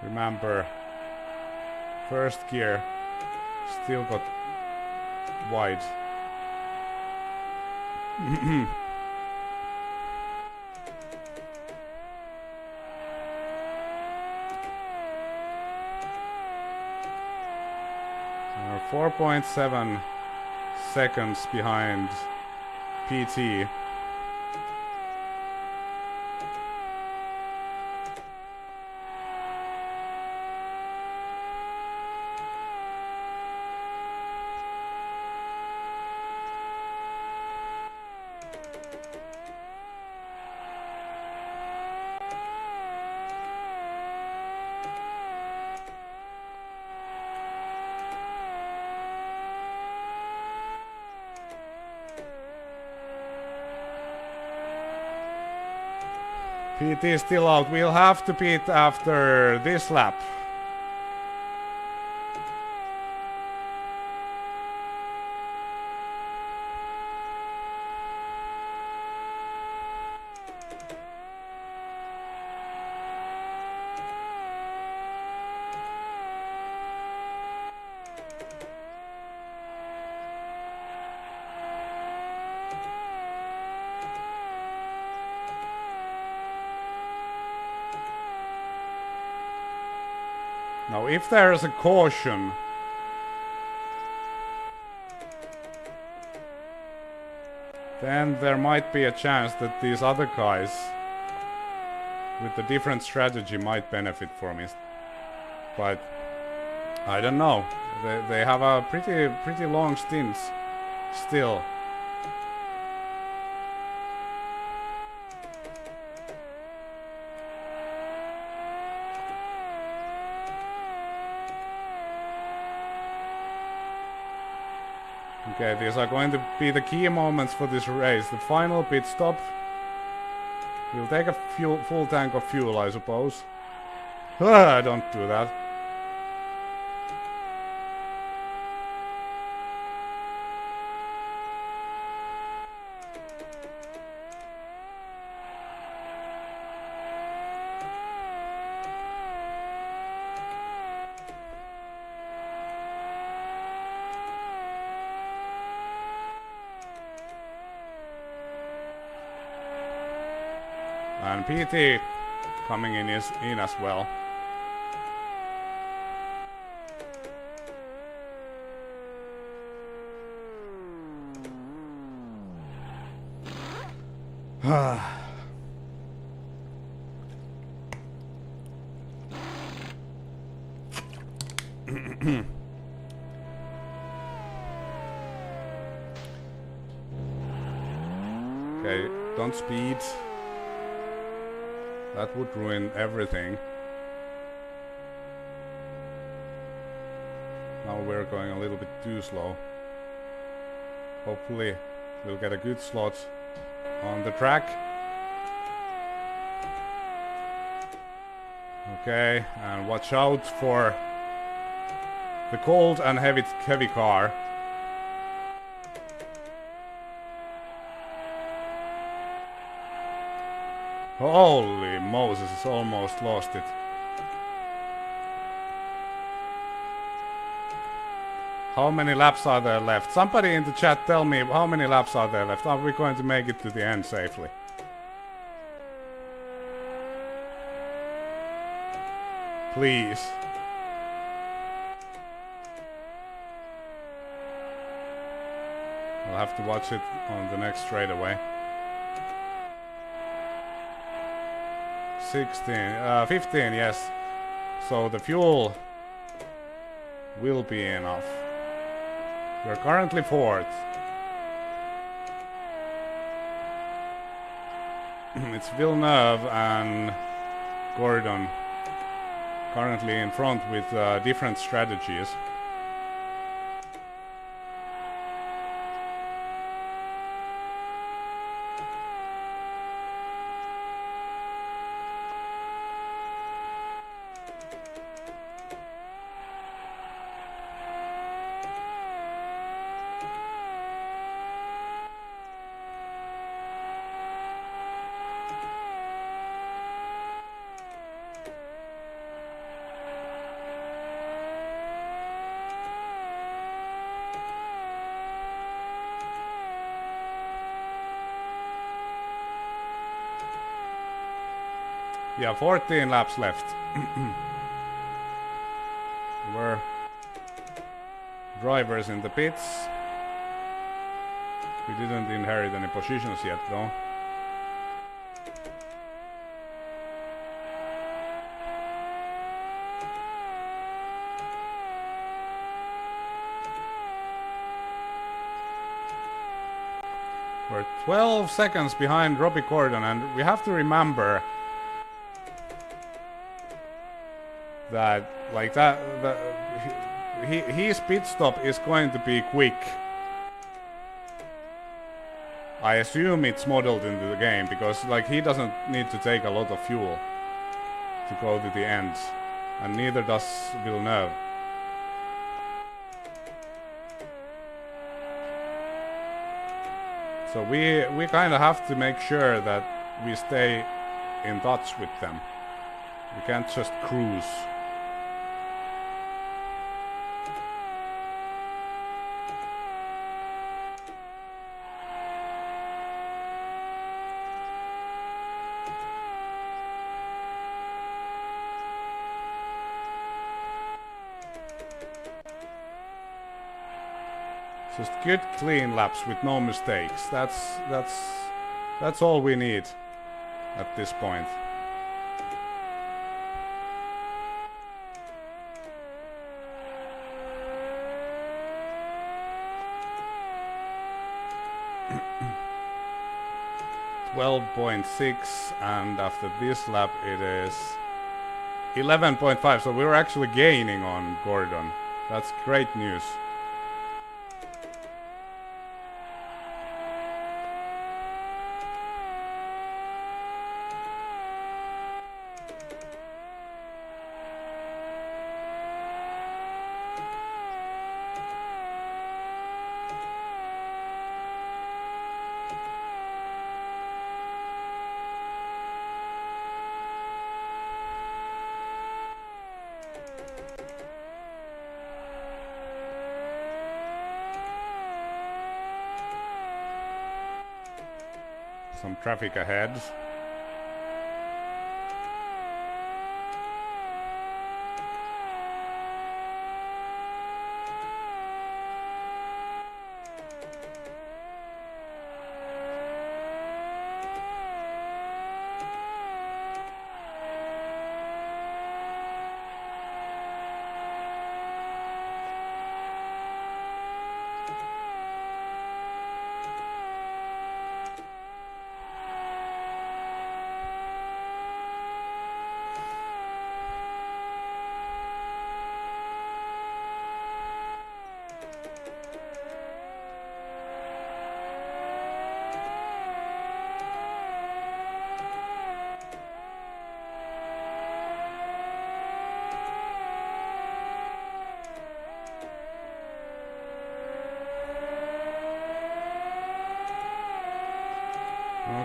Remember, first gear still got wide. We're 4.7 seconds behind PT. PT is still out. We'll have to pit after this lap. Now, if there is a caution, then there might be a chance that these other guys with a different strategy might benefit from it. But I don't know. They have a pretty long stints still. Okay, these are going to be the key moments for this race. The final pit stop We'll take a full tank of fuel, I suppose. Don't do that. And PT coming in as well. Okay, don't speed. That would ruin everything. Now we're going a little bit too slow. Hopefully we'll get a good slot on the track. Okay, and watch out for the cold and heavy car. Holy Moses, almost lost it. How many laps are there left? Somebody in the chat tell me how many laps are there left. Are we going to make it to the end safely? Please. I'll have to watch it on the next straightaway. 15, yes. So the fuel will be enough. We're currently 4th. It's Villeneuve and Gordon currently in front with different strategies. Yeah, 14 laps left. We're drivers in the pits. We didn't inherit any positions yet, though. We're 12 seconds behind Robbie Gordon, and we have to remember that, like that, his pit stop is going to be quick. I assume it's modeled into the game because, like, he doesn't need to take a lot of fuel to go to the end, and neither does Villeneuve. So we kind of have to make sure that we stay in touch with them. We can't just cruise. Just good, clean laps with no mistakes. That's all we need at this point. .6, and after this lap it is 11.5, so we're actually gaining on Gordon. That's great news. Some traffic ahead.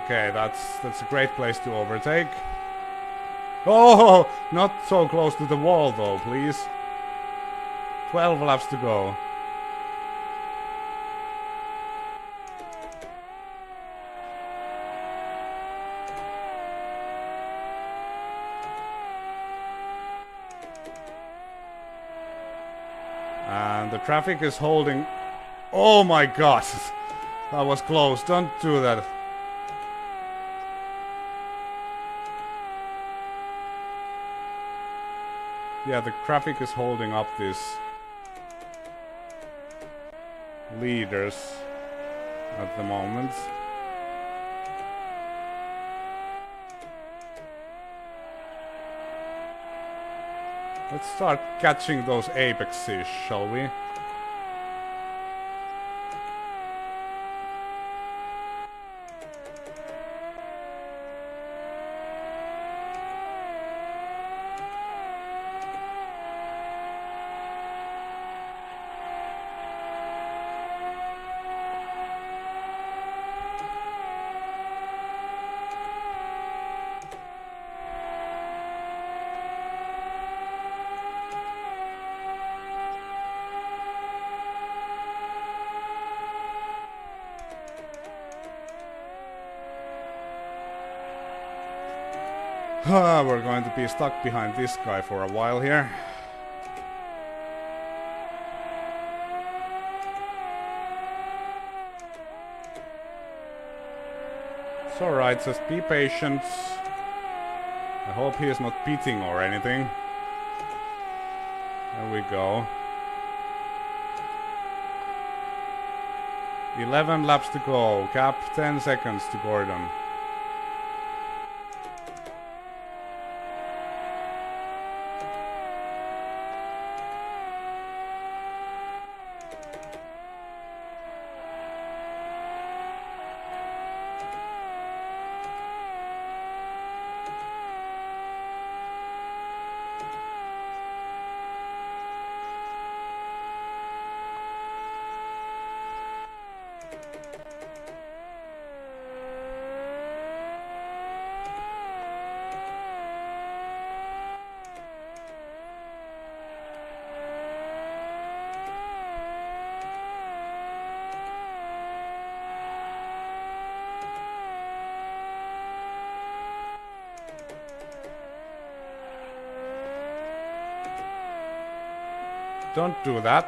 Okay, that's a great place to overtake. Oh, not so close to the wall though, please. 12 laps to go. And the traffic is holding. Oh my god, that was close. Don't do that. Yeah, the traffic is holding up these leaders at the moment. Let's start catching those apexes, shall we? We're going to be stuck behind this guy for a while here. It's alright, just be patient. I hope he is not pitting or anything. There we go. 11 laps to go. Cap 10 seconds to Gordon. Don't do that.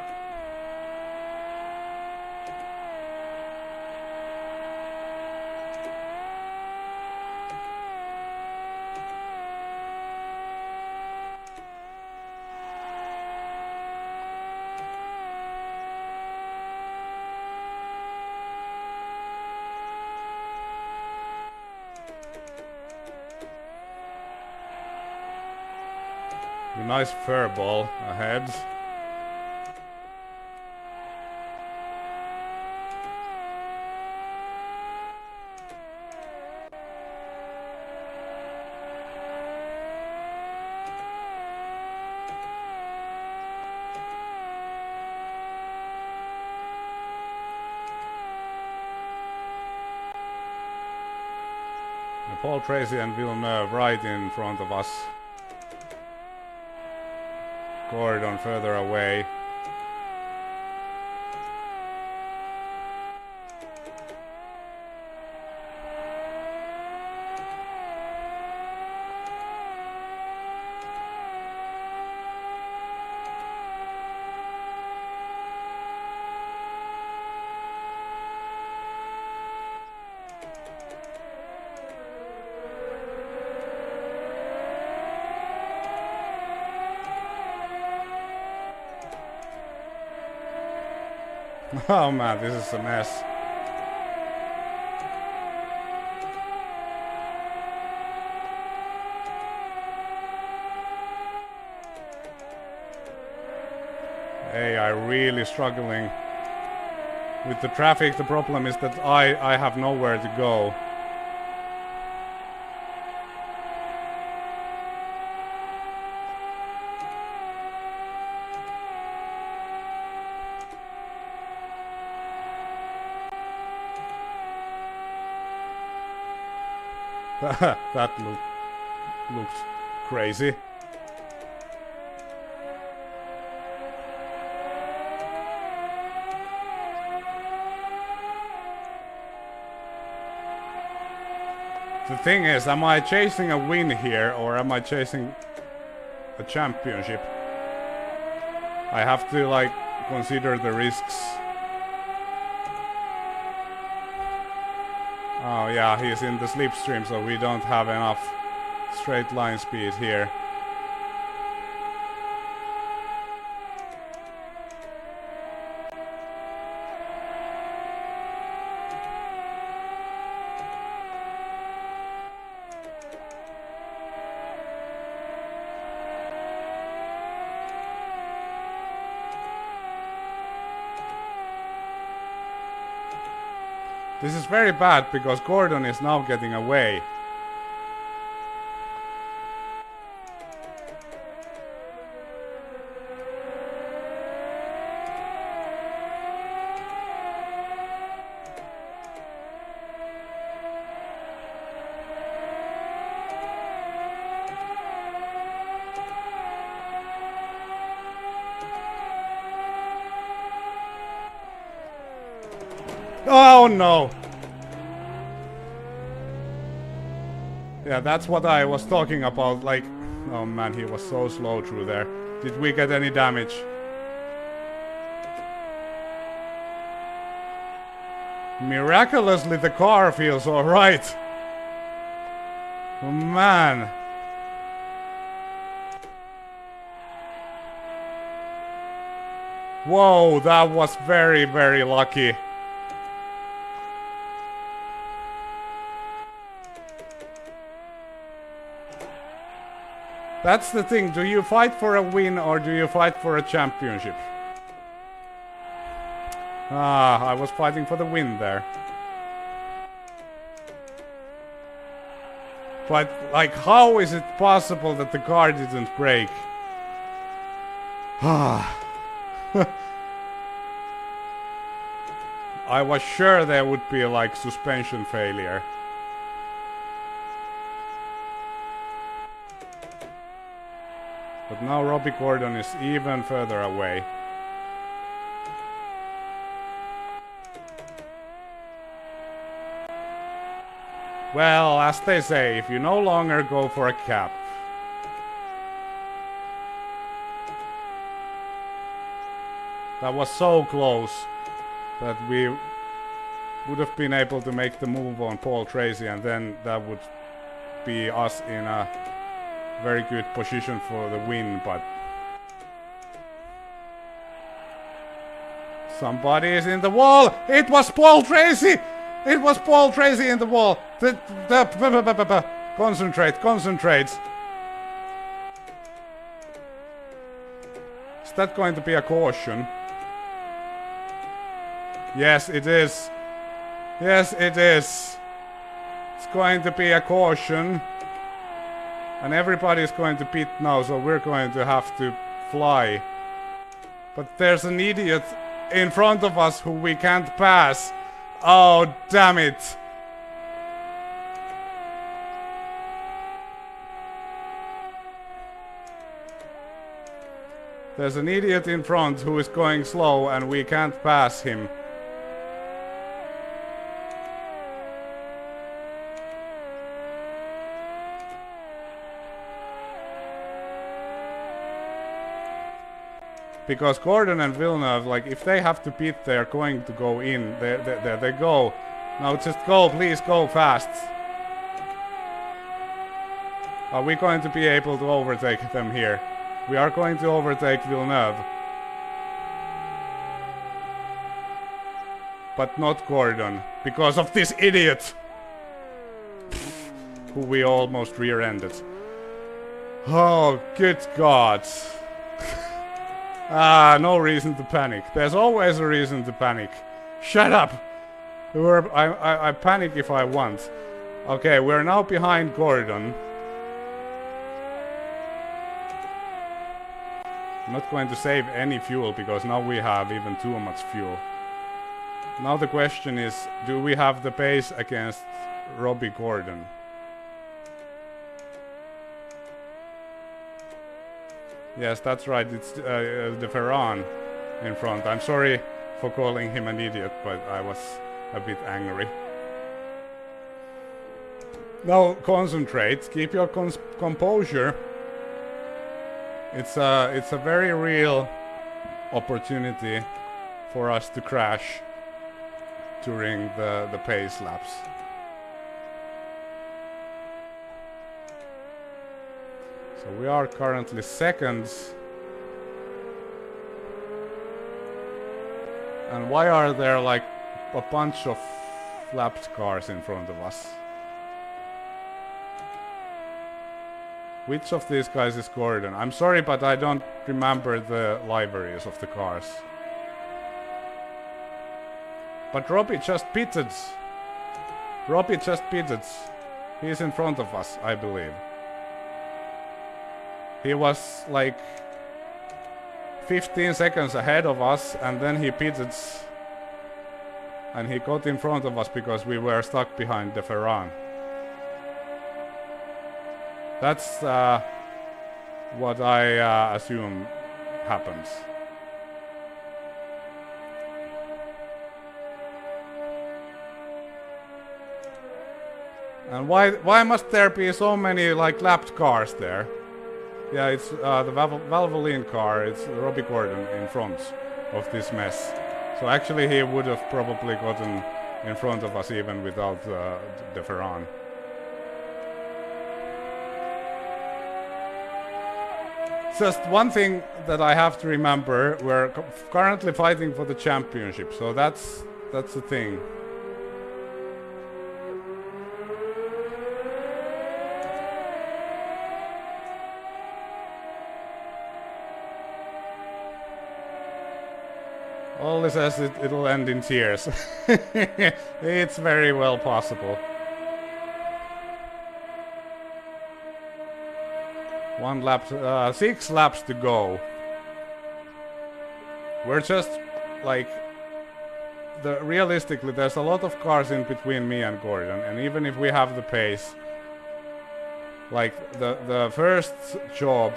A nice fur ball ahead. Paul Tracy and Villeneuve right in front of us. Gordon further away. Oh man, this is a mess. Hey, I'm really struggling with the traffic. The problem is that I have nowhere to go. That looks crazy. The thing is, am I chasing a win here or am I chasing a championship? I have to like consider the risks. Oh yeah, he's in the slipstream, so we don't have enough straight line speed here. This is very bad because Gordon is now getting away. Oh no! Yeah, that's what I was talking about, like... Oh man, he was so slow through there. Did we get any damage? Miraculously the car feels alright. Oh man. Whoa, that was very, very lucky. That's the thing, do you fight for a win or do you fight for a championship? Ah, I was fighting for the win there. But, like, how is it possible that the car didn't break? Ah. I was sure there would be, like, suspension failure. But now Robbie Gordon is even further away. Well, as they say, if you no longer go for a cap. That was so close that we would have been able to make the move on Paul Tracy, and then that would be us in a very good position for the win, but somebody is in the wall. It was Paul Tracy. It was Paul Tracy in the wall. Concentrate. Is that going to be a caution? Yes, it is. Yes, it is. It's going to be a caution. And everybody's going to pit now, so we're going to have to fly. But there's an idiot in front of us who we can't pass. Oh, damn it. There's an idiot in front who is going slow and we can't pass him. Because Gordon and Villeneuve, like, if they have to pit, they're going to go in. There they go. Now just go, please go fast. Are we going to be able to overtake them here? We are going to overtake Villeneuve. but not Gordon, because of this idiot who we almost rear-ended. Oh, good God. No reason to panic. There's always a reason to panic. Shut up! I panic if I want. Okay, we're now behind Gordon. I'm not going to save any fuel because now we have even too much fuel. Now the question is, do we have the pace against Robbie Gordon? Yes, that's right, it's the Ferran in front. I'm sorry for calling him an idiot, but I was a bit angry. Now concentrate, keep your composure. It's a very real opportunity for us to crash during the pace laps. So we are currently seconds. And why are there like a bunch of lapped cars in front of us? Which of these guys is Gordon? I'm sorry, but I don't remember the liveries of the cars. But Robbie just pitted. Robbie just pitted. He's in front of us, I believe. He was like 15 seconds ahead of us, and then he pitted. And he got in front of us because we were stuck behind the Ferran. That's what I assume happens. And why must there be so many like lapped cars there? Yeah, it's the Valvoline car. It's Robbie Gordon in front of this mess. So actually he would have probably gotten in front of us even without the Ferran. Just one thing that I have to remember, we're currently fighting for the championship, so that's the thing. Ollie says it'll end in tears. It's very well possible. 1 lap, 6 laps to go. We're just like realistically, there's a lot of cars in between me and Gordon, and even if we have the pace, like the first job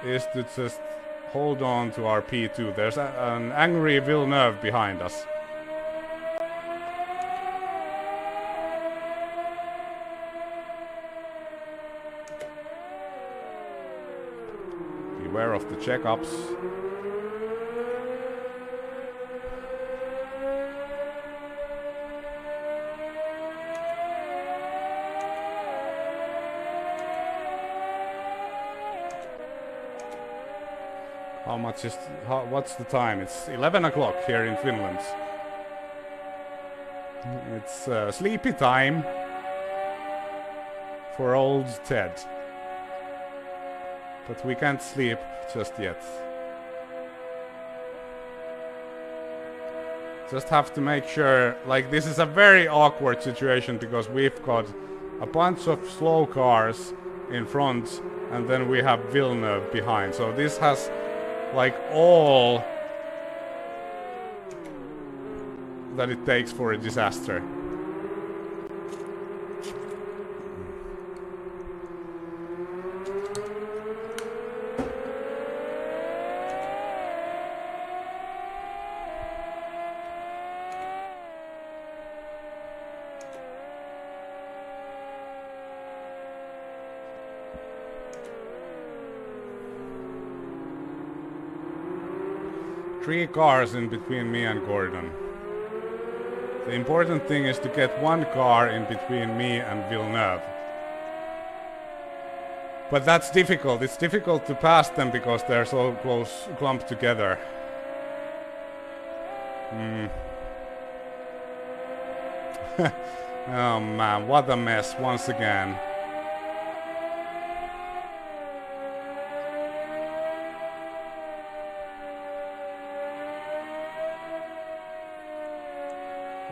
is to just hold on to our P2. There's an angry Villeneuve behind us. Beware of the checkups. What's the time? It's 11 o'clock here in Finland. It's sleepy time for old Ted. But we can't sleep just yet. Just have to make sure, like, this is a very awkward situation because we've got a bunch of slow cars in front and then we have Villeneuve behind. So this has like all that it takes for a disaster. Three cars in between me and Gordon. The important thing is to get one car in between me and Villeneuve. But that's difficult. It's difficult to pass them because they're so close, clumped together. Oh man, what a mess once again.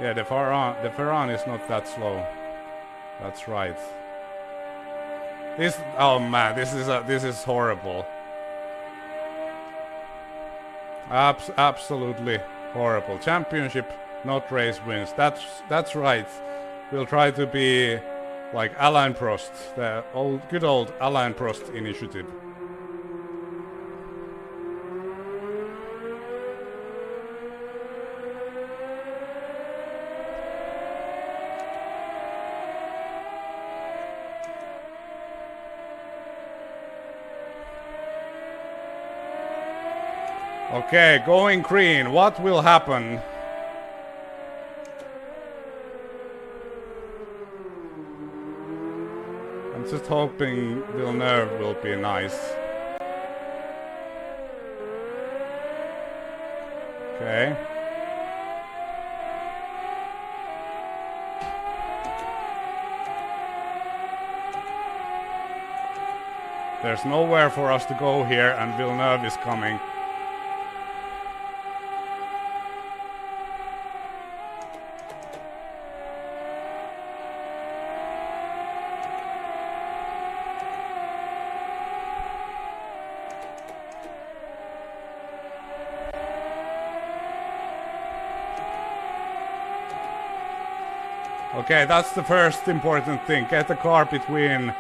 Yeah, the Ferran is not that slow. That's right. Oh man, this is horrible. Absolutely horrible. Championship, not race wins. That's right. We'll try to be like Alain Prost, the good old Alain Prost initiative. Okay, going green. What will happen? I'm just hoping Villeneuve will be nice. Okay. There's nowhere for us to go here, and Villeneuve is coming. Okay, that's the first important thing. Get the car between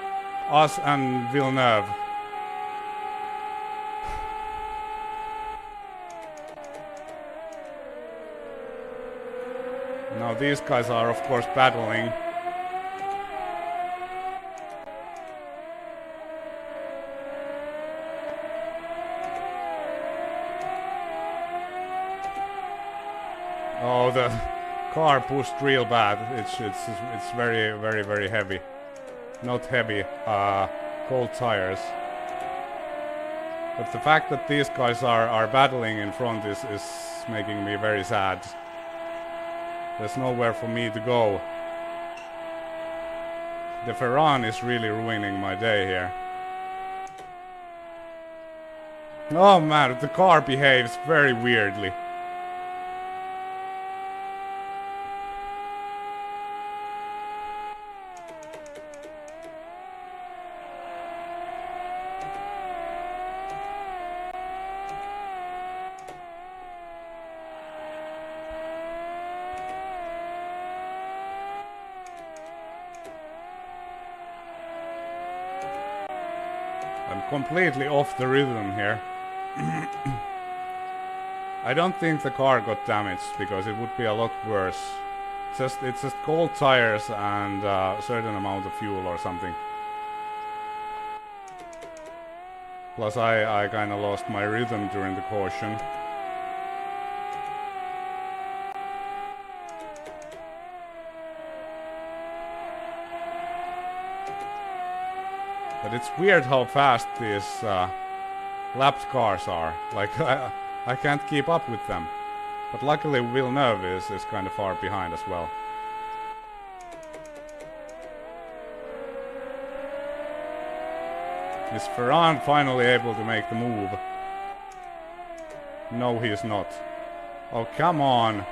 us and Villeneuve. Now these guys are of course battling. Oh, the car pushed real bad. It's very heavy. Not heavy, cold tires. But the fact that these guys are battling in front is making me very sad. There's nowhere for me to go. The Ferran is really ruining my day here. Oh man, the car behaves very weirdly. Completely off the rhythm here. I don't think the car got damaged because it would be a lot worse. It's just cold tires and a certain amount of fuel or something. Plus I kinda lost my rhythm during the caution. But it's weird how fast these lapped cars are. Like, I can't keep up with them. But luckily Villeneuve is kind of far behind as well. Is Ferran finally able to make the move? No, he is not. Oh, come on.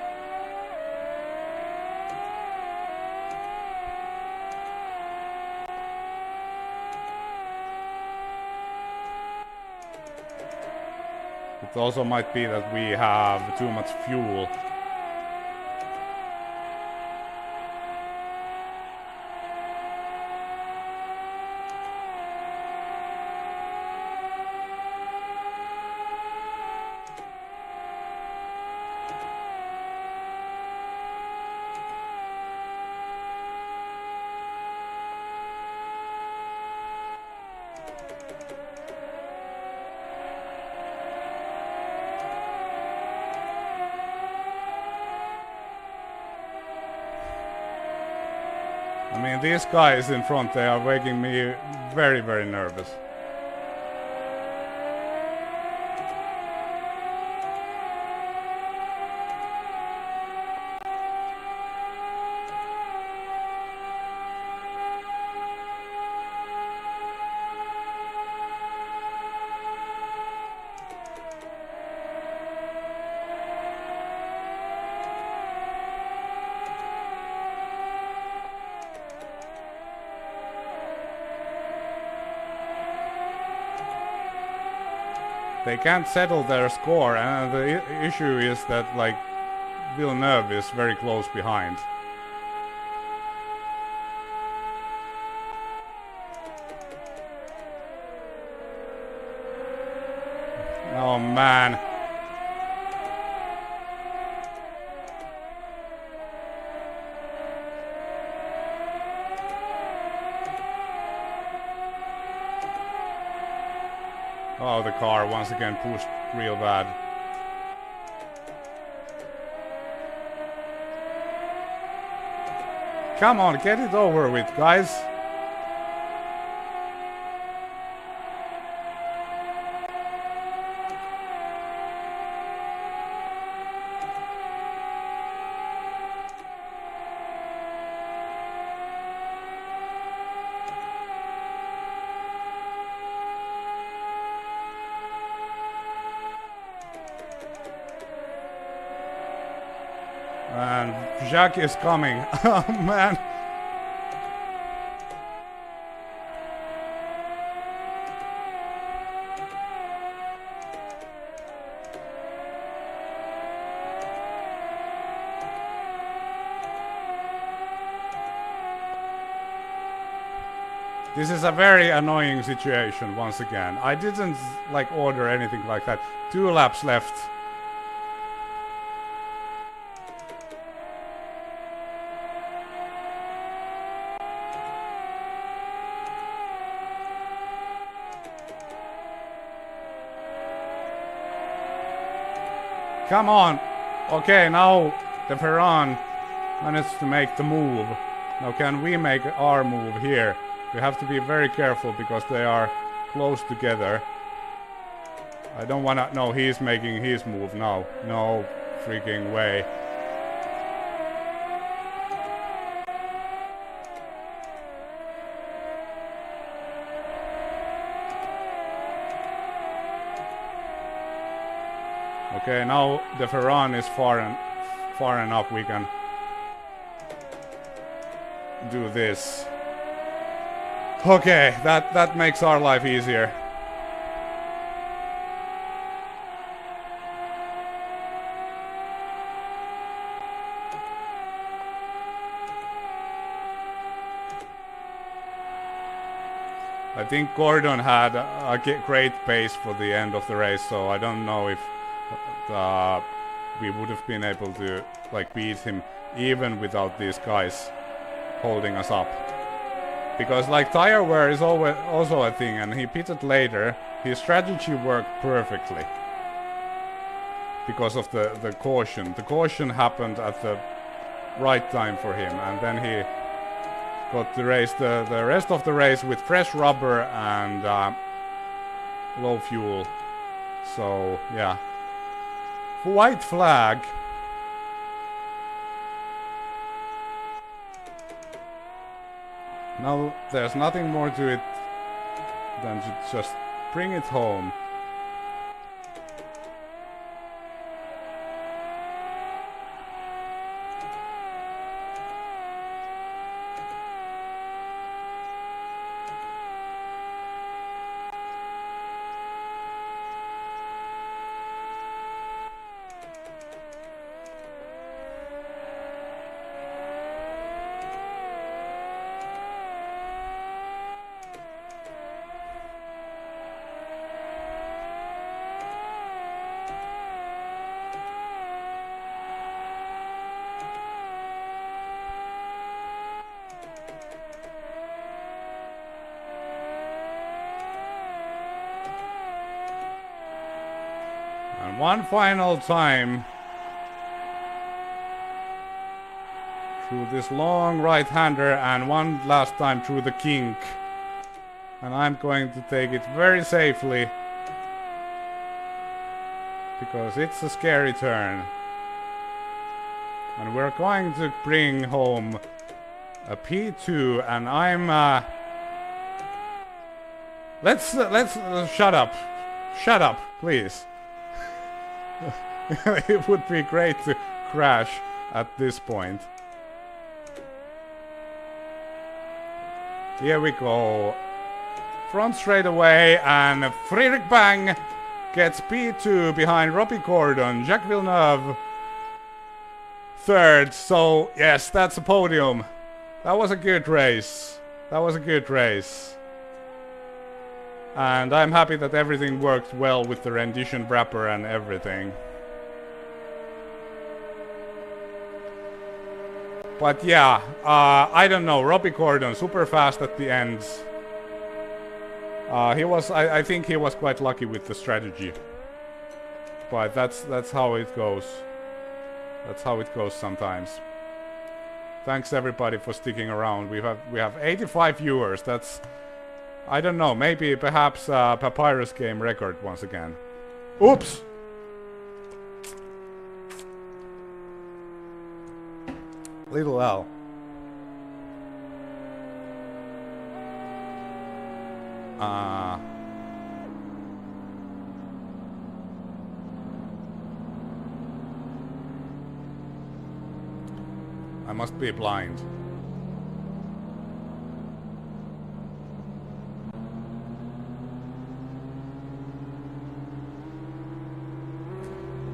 It also might be that we have too much fuel. I mean, these guys in front, they are making me very nervous. They can't settle their score, and the issue is that like Villeneuve is very close behind. Oh man. Oh, the car once again pushed real bad. Come on, get it over with, guys. And Jacques is coming. Oh man. This is a very annoying situation once again. I didn't like order anything like that. 2 laps left. Come on! Okay, now the Ferran managed to make the move. Now can we make our move here? We have to be very careful because they are close together. I don't wanna... No, he's making his move now. No freaking way. Okay, now the Ferran is far enough we can do this. Okay, that makes our life easier. I think Gordon had a great pace for the end of the race, so I don't know if we would have been able to like beat him even without these guys holding us up. Because like tire wear is always also a thing, and he pitted later. His strategy worked perfectly because of the caution. The caution happened at the right time for him, and then he got to race the rest of the race with fresh rubber and low fuel. So yeah. White flag. Now there's nothing more to it than to just bring it home. And one final time through this long right-hander, and one last time through the kink. And I'm going to take it very safely because it's a scary turn. And we're going to bring home a P2, and I'm let's shut up, please. It would be great to crash at this point. Here we go. Front straightaway, and Friedrich Bang gets P2 behind Robbie Gordon, Jacques Villeneuve third. So yes, that's a podium. That was a good race. That was a good race. And I'm happy that everything worked well with the rendition wrapper and everything. But yeah, I don't know, Robbie Gordon, super fast at the end. I think he was quite lucky with the strategy. But that's how it goes. That's how it goes sometimes. Thanks everybody for sticking around. We have 85 viewers. That's, I don't know, maybe perhaps Papyrus game record once again. Oops! Little L. I must be blind.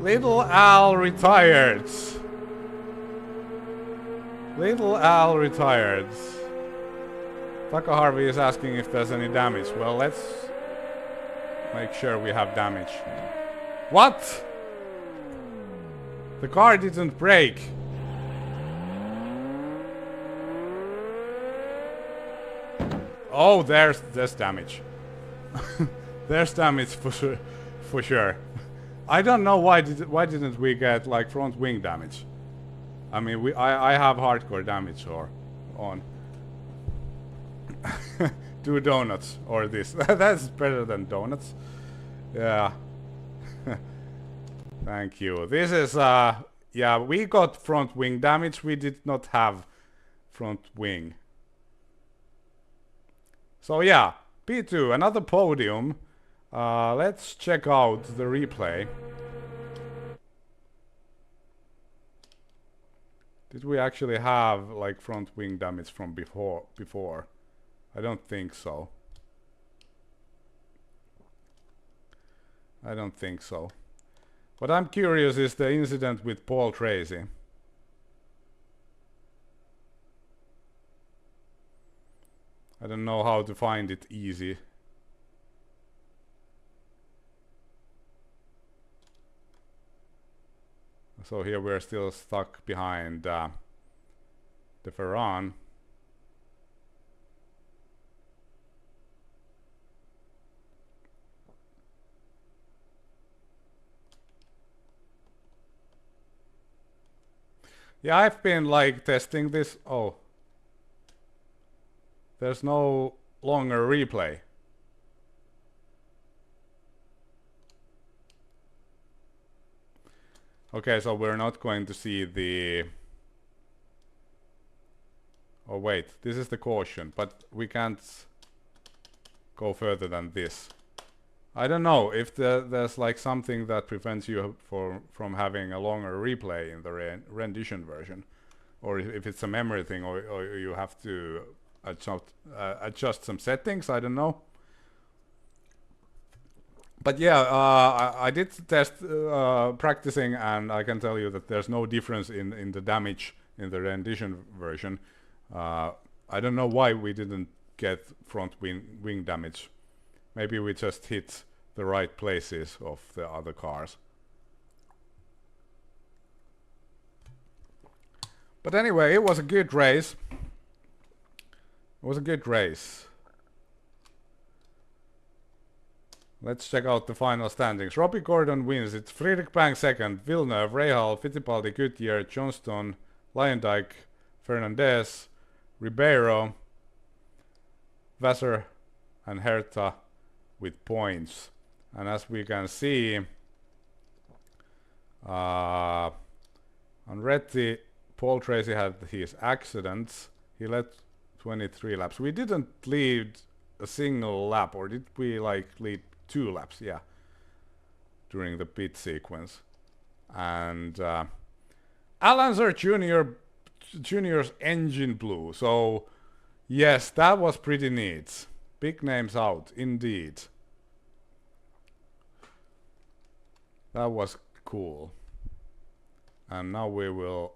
Little Al retired. Little Al retired. Taka Harvey is asking if there's any damage. Well, let's make sure we have damage. What? The car didn't break. Oh, there's damage. There's damage for sure. I don't know why didn't we get like front wing damage. I mean, I have hardcore damage on. 2 donuts or this. That's better than donuts. Yeah. Thank you. This is yeah, we got front wing damage. We did not have front wing. So yeah, P2, another podium. Let's check out the replay. Did we actually have like front wing damage from before? I don't think so. I don't think so. What I'm curious is the incident with Paul Tracy. I don't know how to find it easy. So here we're still stuck behind the Ferran. Yeah, I've been like testing this. Oh. There's no longer replay. Okay, so we're not going to see the... Oh wait, this is the caution, but we can't go further than this. I don't know if there's like something that prevents you from having a longer replay in the rendition version, or if it's a memory thing, or you have to adjust some settings. I don't know. But yeah, I did test practicing, and I can tell you that there's no difference in the damage in the rendition version. I don't know why we didn't get front wing damage. Maybe we just hit the right places of the other cars. But anyway, it was a good race. It was a good race. Let's check out the final standings. Robbie Gordon wins. It's Friedrich Bang second, Villeneuve, Rahal, Fittipaldi, Goodyear, Johnston, Lyondike, Fernandez, Ribeiro, Vassar and Herta with points. And as we can see, Andretti, Paul Tracy had his accidents. He led 23 laps. We didn't lead a single lap, or did we like lead 2 laps? Yeah, during the pit sequence. And Alan Sir Junior's engine blew. So yes, that was pretty neat. Big names out, indeed. That was cool. And now we will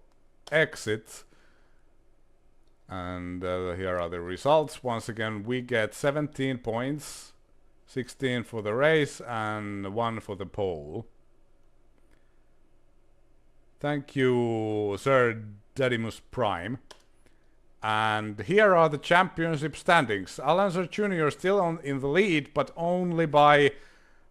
exit. And here are the results. Once again, we get 17 points, 16 for the race and 1 for the pole. Thank you, Sir Dedimus Prime. And here are the championship standings. Alonso Jr. still in the lead, but only by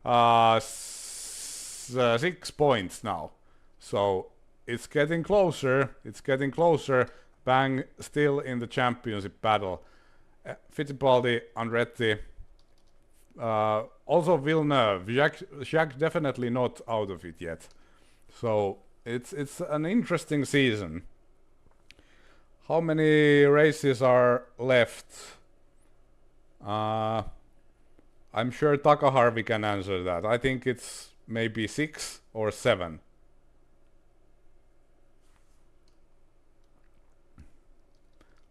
6 points now. So it's getting closer. It's getting closer. Bang still in the championship battle. Fittipaldi, Andretti, also Villeneuve. Jacques definitely not out of it yet. So it's an interesting season. How many races are left? I'm sure Takaharvi can answer that. I think it's maybe 6 or 7.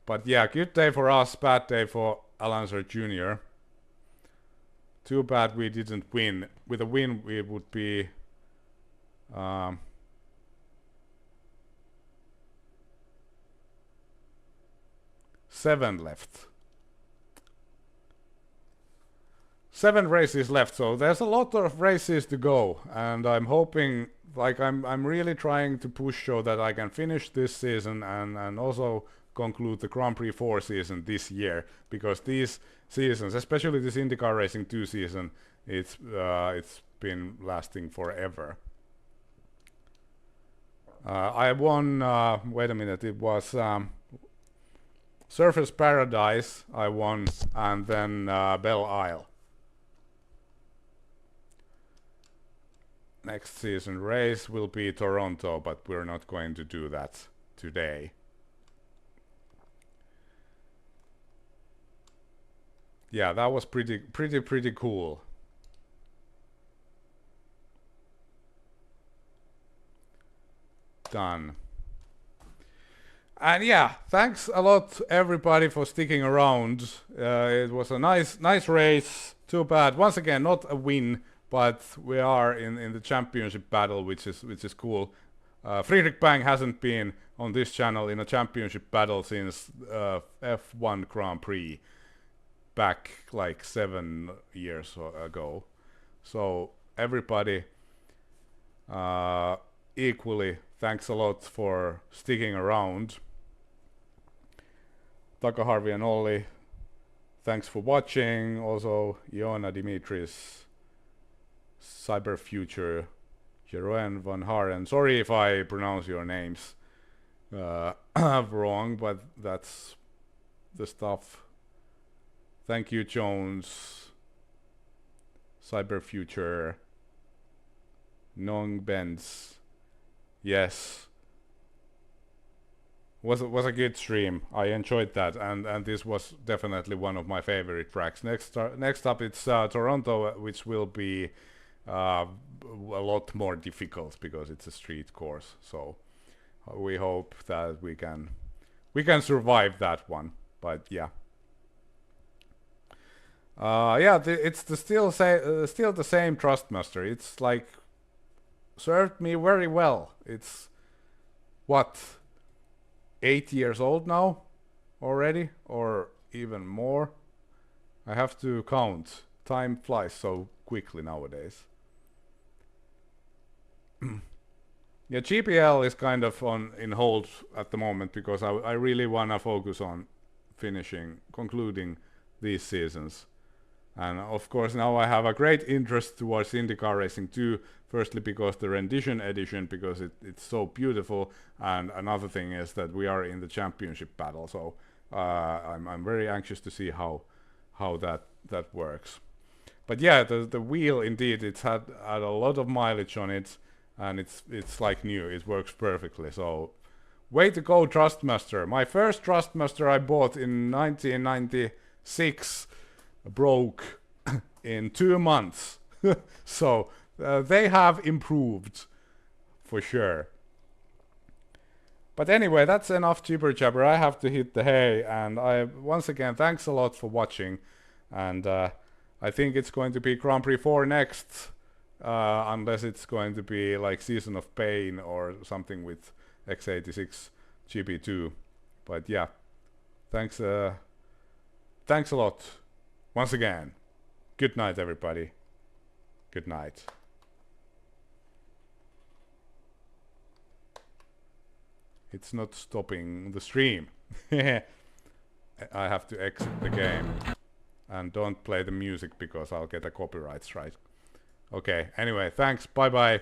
But yeah, good day for us, bad day for Alonso Jr. Too bad we didn't win. With a win, we would be 7 left. 7 races left, so there's a lot of races to go, and I'm hoping, like I'm really trying to push so that I can finish this season and also conclude the Grand Prix 4 season this year, because these seasons, especially this IndyCar Racing 2 season, it's been lasting forever. I won, wait a minute, it was Surfers Paradise I won, and then Belle Isle. Next season race will be Toronto, but we're not going to do that today. Yeah, that was pretty cool. Done. And yeah, thanks a lot everybody for sticking around. It was a nice race. Too bad, once again, not a win, but we are in the championship battle, which is cool. Friedrich Bang hasn't been on this channel in a championship battle since F1 Grand Prix back like 7 years ago. So everybody, equally, thanks a lot for sticking around. Takaharvi and Olli, thanks for watching. Also, Iona, Dimitris, Cyberfuture, Jeroen Van Haren. Sorry if I pronounce your names wrong, but that's the stuff. Thank you, Jones, Cyberfuture, Nong Benz. Yes, was a good stream. I enjoyed that, and this was definitely one of my favorite tracks. Next up, it's Toronto, which will be a lot more difficult because it's a street course. So we hope that we can survive that one. But yeah. It's still the same Trustmaster. It's like served me very well. It's what, 8 years old now already, or even more. I have to count. Time flies so quickly nowadays. Yeah, GPL is kind of in hold at the moment because I really wanna focus on concluding these seasons. And of course now I have a great interest towards IndyCar Racing 2, firstly because the Rendition edition, because it's so beautiful, and another thing is that we are in the championship battle, so I'm very anxious to see how that works. But yeah, the wheel indeed, it's had a lot of mileage on it, and it's like new, it works perfectly, so way to go Trustmaster. My first Trustmaster I bought in 1996 broke in 2 months. So they have improved for sure. But anyway, that's enough jibber jabber. I have to hit the hay, and once again, thanks a lot for watching, and I think it's going to be Grand Prix 4 next. unless it's going to be like Season of Pain or something with x86 GP2. But yeah, thanks a lot once again. Good night, everybody. Good night. It's not stopping the stream. I have to exit the game. And don't play the music because I'll get a copyright strike. Okay, anyway, thanks. Bye bye.